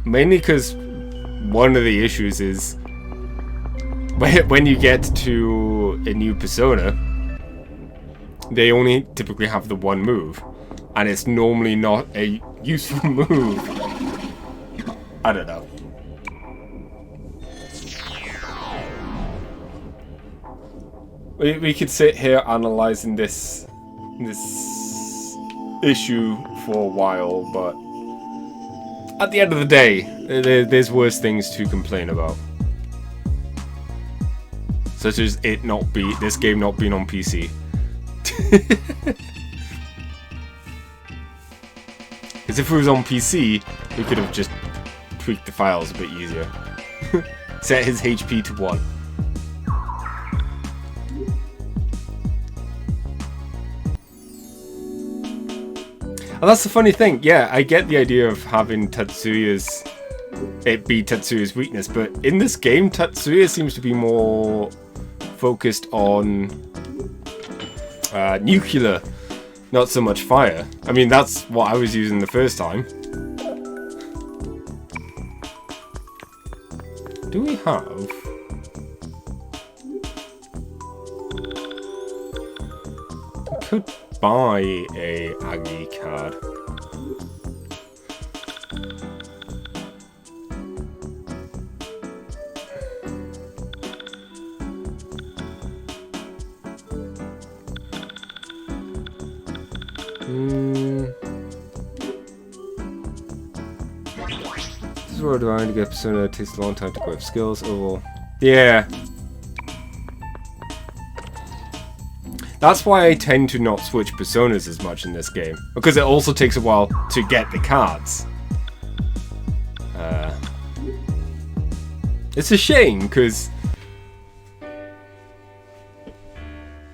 Mainly because one of the issues is when you get to a new persona, they only typically have the one move, and it's normally not a useful move I don't know. We could sit here analyzing this issue for a while, but at the end of the day, there's worse things to complain about, such as this game not being on PC. Because if it was on PC, we could have just tweaked the files a bit easier. Set his HP to 1. And that's the funny thing. Yeah, I get the idea of having it be Tetsuya's weakness, but in this game, Tetsuya seems to be more focused on nuclear, not so much fire. I mean, that's what I was using the first time. Do we have... I could buy a Aggie card. This is where do I to get persona? It takes a long time to grow up skills. Oh, yeah. That's why I tend to not switch personas as much in this game, because it also takes a while to get the cards. It's a shame, because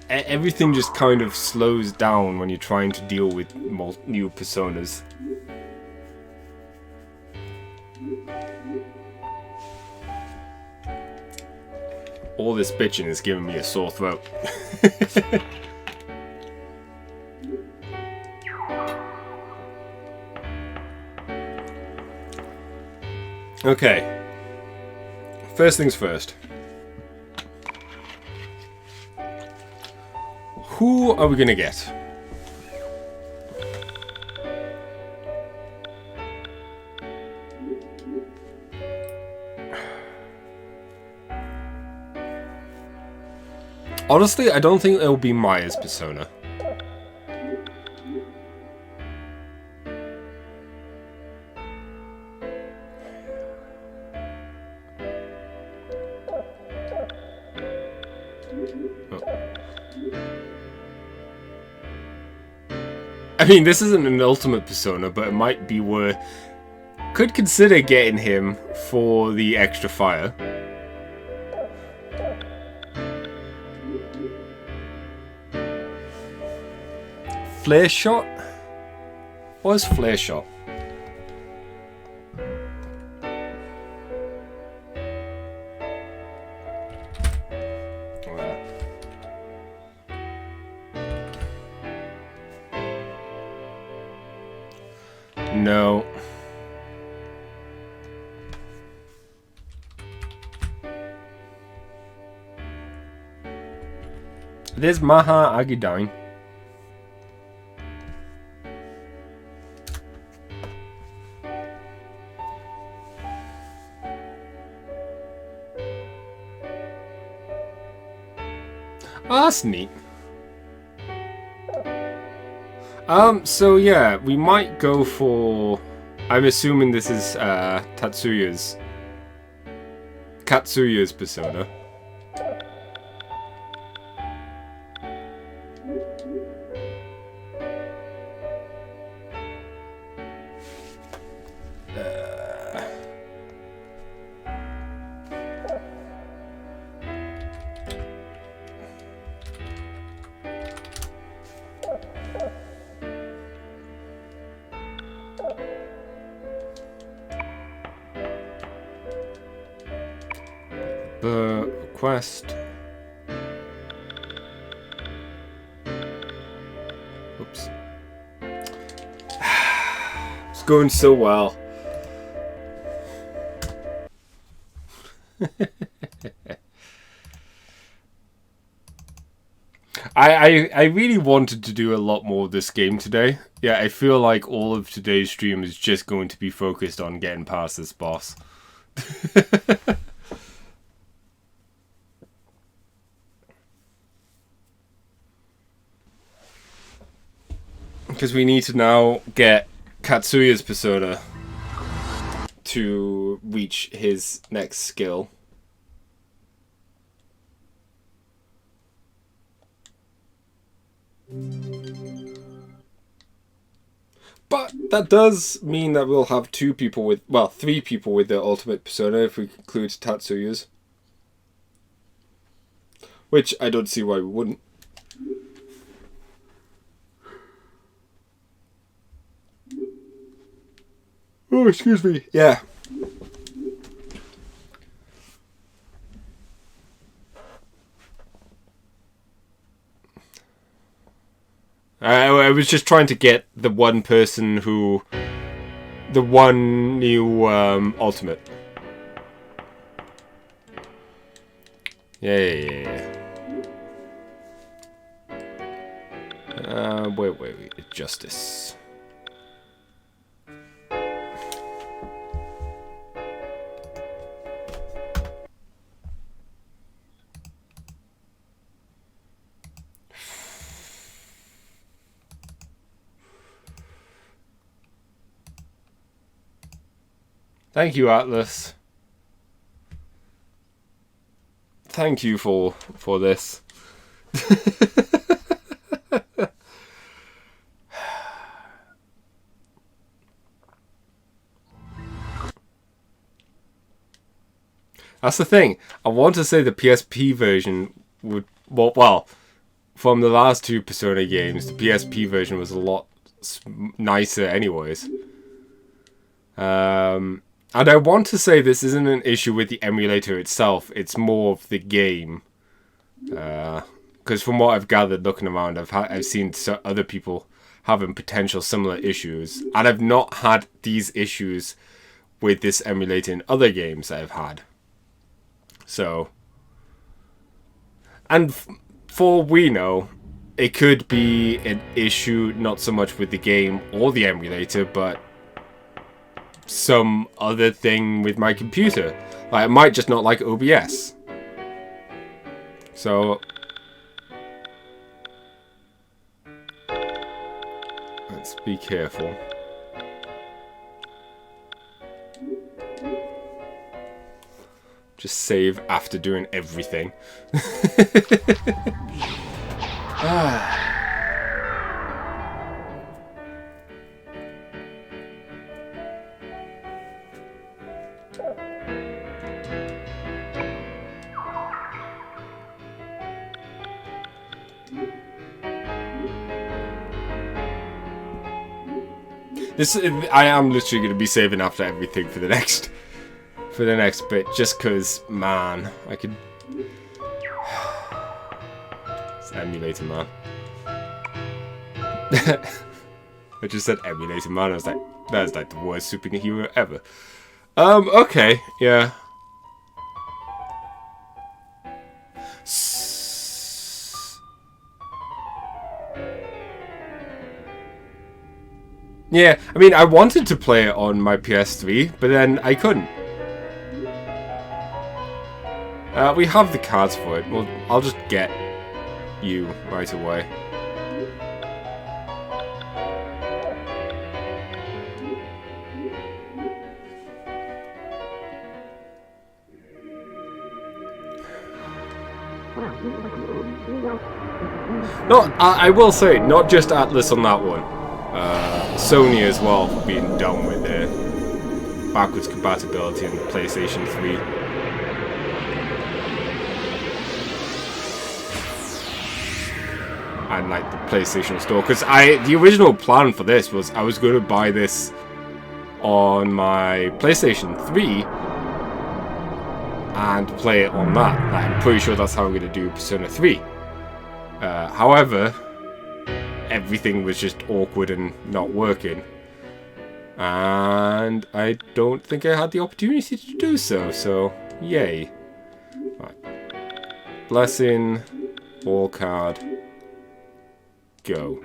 everything just kind of slows down when you're trying to deal with new personas. All this bitching is giving me a sore throat. Okay. First things first. Who are we gonna get? Honestly, I don't think it'll be Maya's persona. I mean, this isn't an ultimate persona, but it might be worth... Could consider getting him for the extra fire. Flare shot? What is flare shot? No. There's Maha Agidine. Oh, that's neat. So yeah, we might go for... I'm assuming this is Katsuya's persona. The quest. Oops. It's going so well. I really wanted to do a lot more of this game today. Yeah, I feel like all of today's stream is just going to be focused on getting past this boss. Because we need to now get Katsuya's persona to reach his next skill. But that does mean that we'll have 3 people with the ultimate persona if we include Tatsuya's. Which I don't see why we wouldn't. Oh, excuse me. Yeah. I was just trying to get the one person who... The one new ultimate. Yeah. Wait. Justice. Thank you, Atlas. Thank you for this. That's the thing. I want to say the PSP version would... Well, from the last 2 Persona games, the PSP version was a lot nicer anyways. And I want to say this isn't an issue with the emulator itself, it's more of the game. Because from what I've gathered looking around, I've seen other people having potential similar issues. And I've not had these issues with this emulator in other games that I've had. So... And for we know, it could be an issue not so much with the game or the emulator, but... some other thing with my computer. Like, I might just not like OBS. So... let's be careful. Just save after doing everything. I am literally going to be saving after everything for the next bit, just because, man, I could... It's emulator, man. I just said emulator, man. I was like, that's like the worst superhero ever. Okay, yeah. Yeah, I mean, I wanted to play it on my PS3, but then I couldn't. We have the cards for it. Well, I'll just get you right away. No, I will say, not just Atlas on that one. Sony as well for being done with their backwards compatibility on the PlayStation 3. And like the PlayStation Store, because the original plan for this was I was going to buy this on my PlayStation 3 and play it on that. Like, I'm pretty sure that's how I'm going to do Persona 3. However, everything was just awkward and not working, and I don't think I had the opportunity to do so, yay. Right. Blessing, all card, go.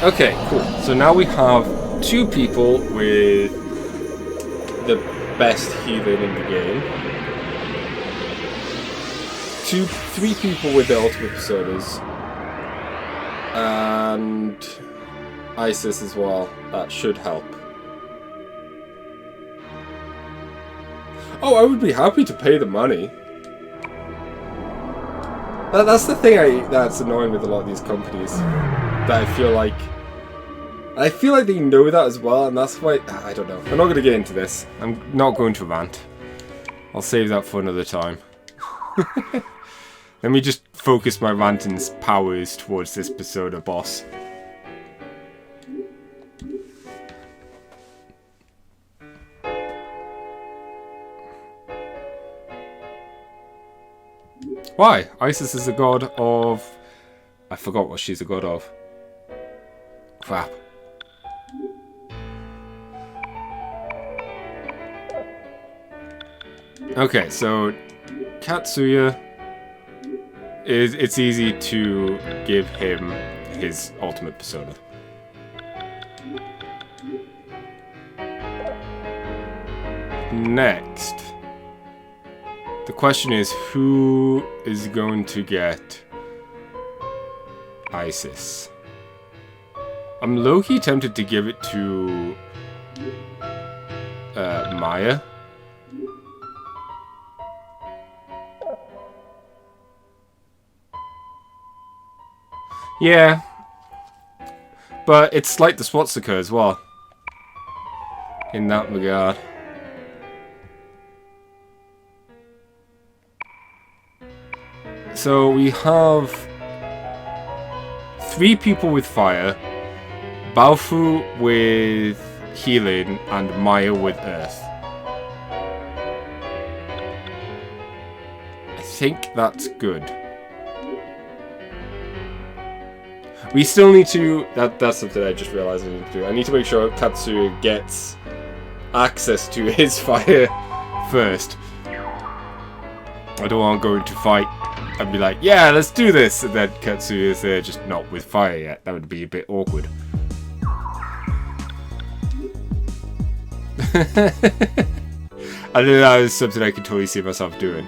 Okay, cool. So now we have 2 people with the best healing in the game. 3 people with the ultimate personas. And Isis as well. That should help. Oh, I would be happy to pay the money. That's the thing that's annoying with a lot of these companies. That I feel like they know that as well, and that's why I don't know. I'm not going to get into this. I'm not going to rant. I'll save that for another time. Let me just focus my ranting powers towards this persona boss. Why? Isis is a god of... I forgot what she's a god of. Crap. Okay, so Katsuya it's easy to give him his ultimate persona. Next, the question is, who is going to get Isis? I'm low-key tempted to give it to Maya. Yeah, but it's like the Swastika as well, in that regard. So we have 3 people with fire, Balfu with healing, and Maya with earth. I think that's good. We still need to... That's something I just realized I need to do. I need to make sure Katsuya gets access to his fire first. I don't want to go into fight and be like, yeah, let's do this, and then Katsuya is there just not with fire yet. That would be a bit awkward. I know that is something I can totally see myself doing.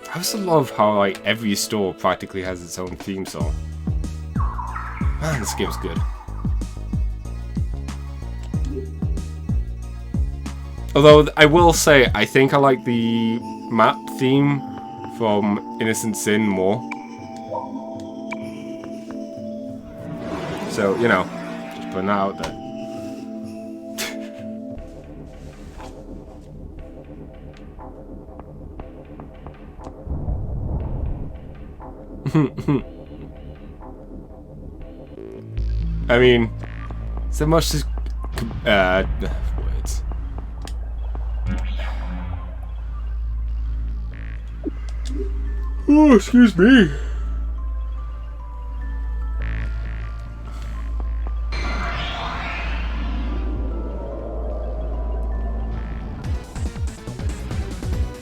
I also love how like every store practically has its own theme song. Man, this game's good. Although I will say, I think I like the map theme from Innocent Sin more. So, you know, just putting that out there. I mean, so much as words. Oh, excuse me.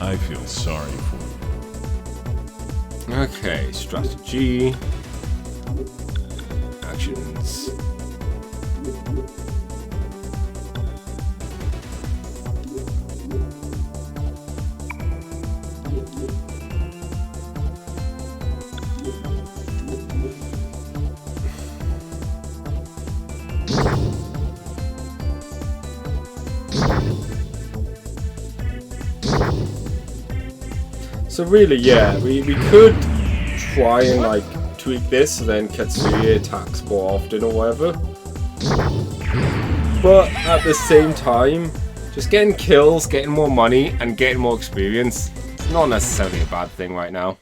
I feel sorry for you. Okay, strategy. Actions. So really, yeah, we could try and like tweak this so then Katsuya attacks more often or whatever. But at the same time, just getting kills, getting more money, and getting more experience, it's not necessarily a bad thing right now.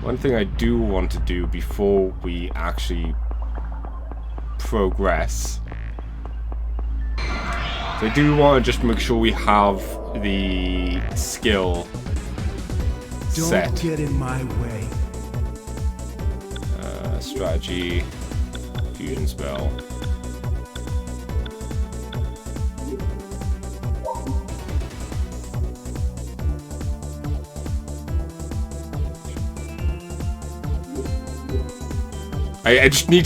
One thing I do want to do before we actually progress, so I do want to just make sure we have the skill set. Don't get in my way. Strategy, fusion spell. I just need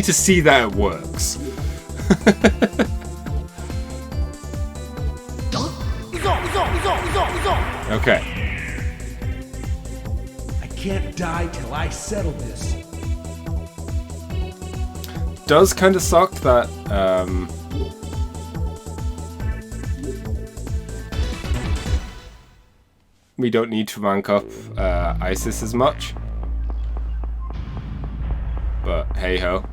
to see that it works. Okay. I can't die till I settle this. Does kind of suck that we don't need to rank up ISIS as much. But hey ho.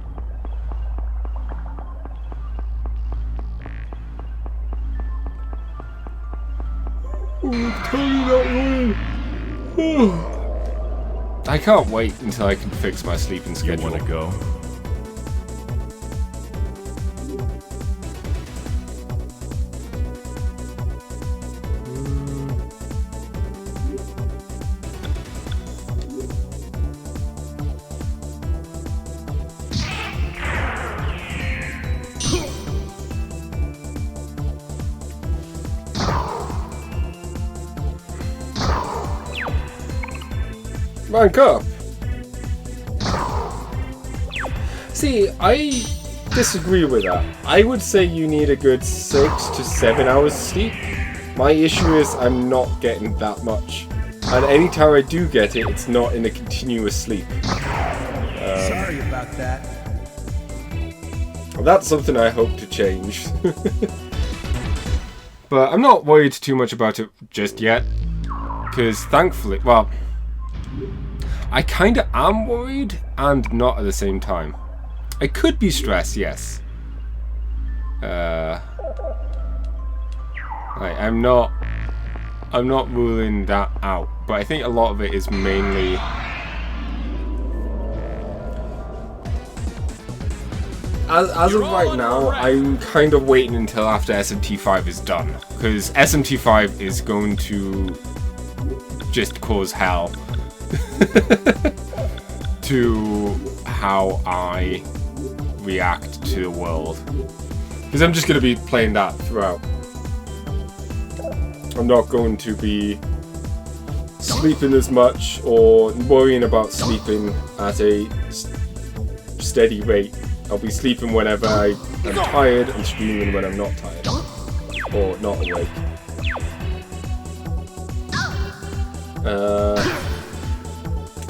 I can't wait until I can fix my sleeping You schedule. want to go? Rank up. See, I disagree with that. I would say you need a good 6 to 7 hours sleep. My issue is I'm not getting that much. And anytime I do get it, it's not in a continuous sleep. Sorry about that. That's something I hope to change. But I'm not worried too much about it just yet. Because thankfully, well, I kind of am worried and not at the same time. I could be stressed, yes. I'm not ruling that out, but I think a lot of it is mainly as of right now, I'm kind of waiting until after SMT5 is done, because SMT5 is going to just cause hell to how I react to the world, because I'm just going to be playing that throughout. I'm not going to be sleeping as much or worrying about sleeping at a steady rate. I'll be sleeping whenever I'm tired and streaming when I'm not tired or not awake.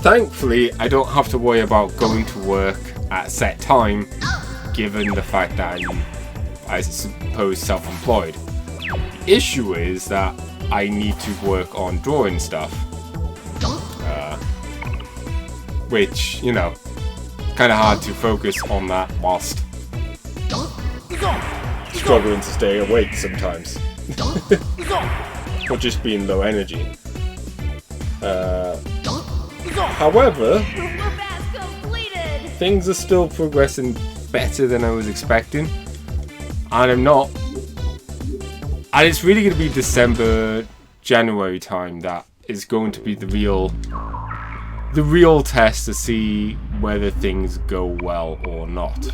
Thankfully, I don't have to worry about going to work at a set time, given the fact that I'm, I suppose, self-employed. The issue is that I need to work on drawing stuff, which, you know, kind of hard to focus on that whilst struggling to stay awake sometimes, or just being low energy. However, things are still progressing better than I was expecting, and I'm not. And it's really going to be December, January time that is going to be the real test to see whether things go well or not.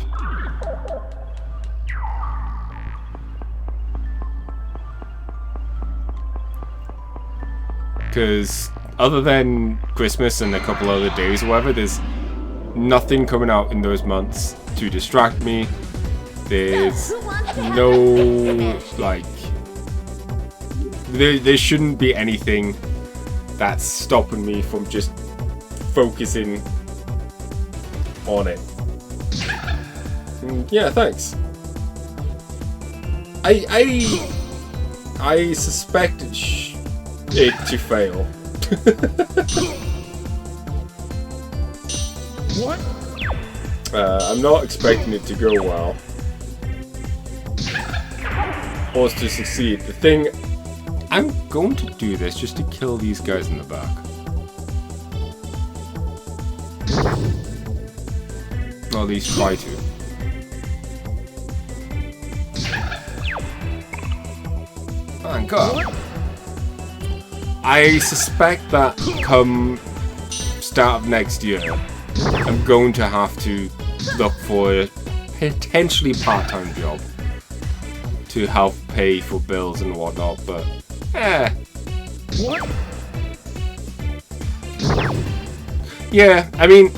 Because other than Christmas and a couple other days or whatever, there's nothing coming out in those months to distract me. There's no, like, there shouldn't be anything that's stopping me from just focusing on it. Yeah, thanks. I suspected it to fail. What? I'm not expecting it to go well or to succeed. The thing, I'm going to do this just to kill these guys in the back. Or at least try to. Thank God. I suspect that come start of next year, I'm going to have to look for a potentially part-time job to help pay for bills and whatnot, but What? yeah, I mean,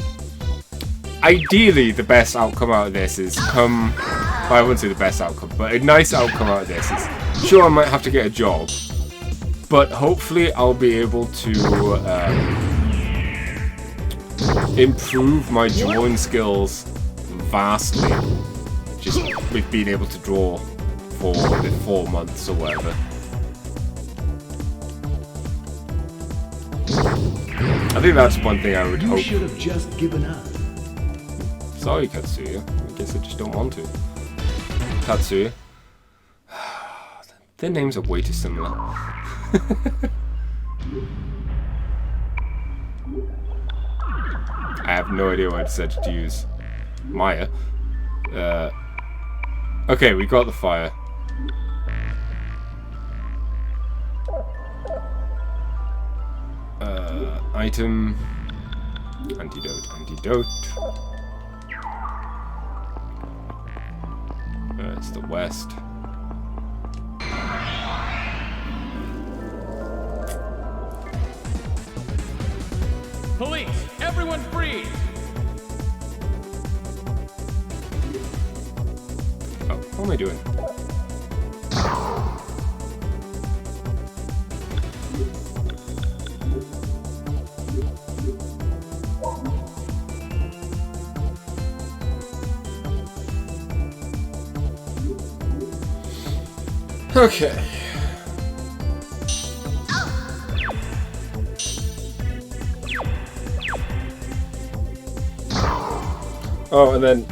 ideally the best outcome out of this is well, I wouldn't say the best outcome, but a nice outcome out of this is, sure, I might have to get a job, but hopefully I'll be able to improve my drawing skills vastly, just with being able to draw for the 4 months or whatever. I think that's one thing I would You hope. should have just given up. Sorry, Katsuya. I guess I just don't want to. Katsuya. Their names are way too similar. I have no idea why I decided to use Maya. Okay, we got the fire. Item. Antidote. It's the west. Police, everyone freeze! Oh, what am I doing? Okay. Oh, and then...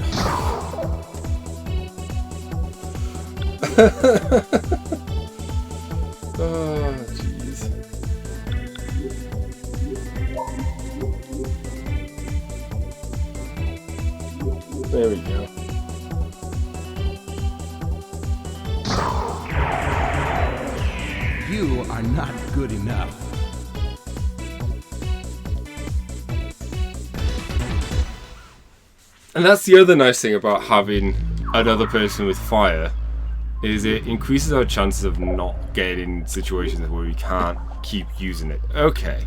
oh, jeez. There we go. You are not good enough. And that's the other nice thing about having another person with fire, is it increases our chances of not getting in situations where we can't keep using it. Okay.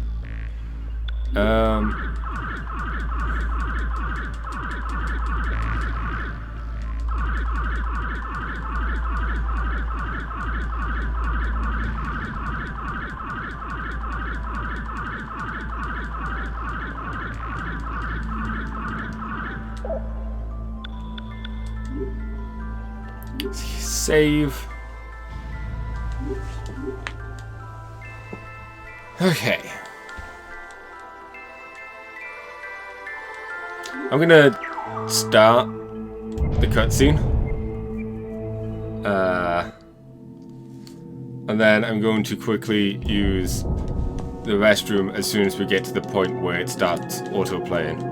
Save. Okay. I'm gonna start the cutscene. And then I'm going to quickly use the restroom as soon as we get to the point where it starts auto-playing.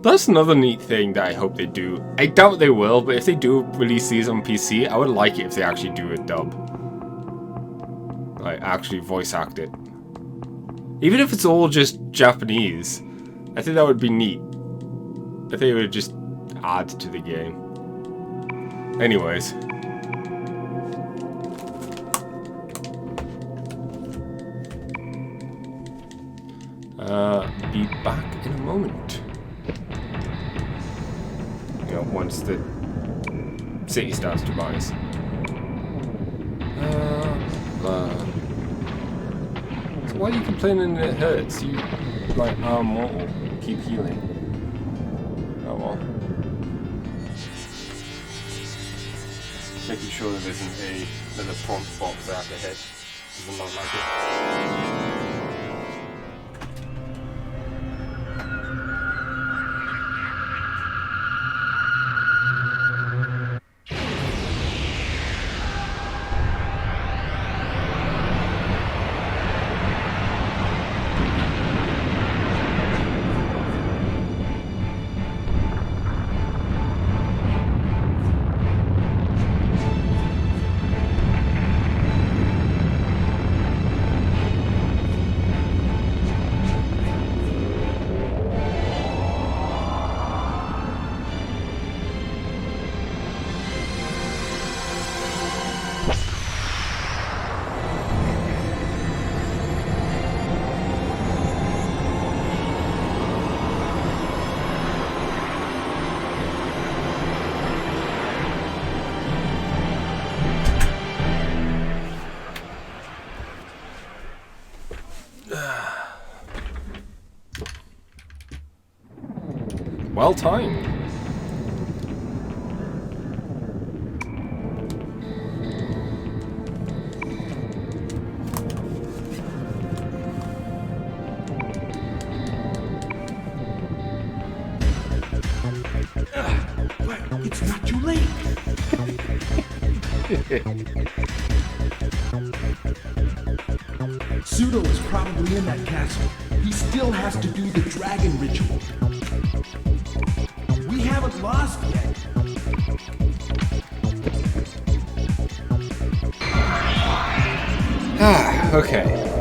That's another neat thing that I hope they do. I doubt they will, but if they do release these on PC, I would like it if they actually do a dub. Like, actually voice act it. Even if it's all just Japanese, I think that would be neat. I think it would just add to the game. Anyways. Be back in a moment. You know, once the city starts to rise. So why are you complaining that it hurts? You, like, are mortal. Keep healing. Oh well. Making sure there isn't another prompt box I have to hit. Doesn't look like it. Well timed. But it's not too late. Pseudo is probably in that castle. He still has to do the dragon ritual. We haven't lost yet. Okay.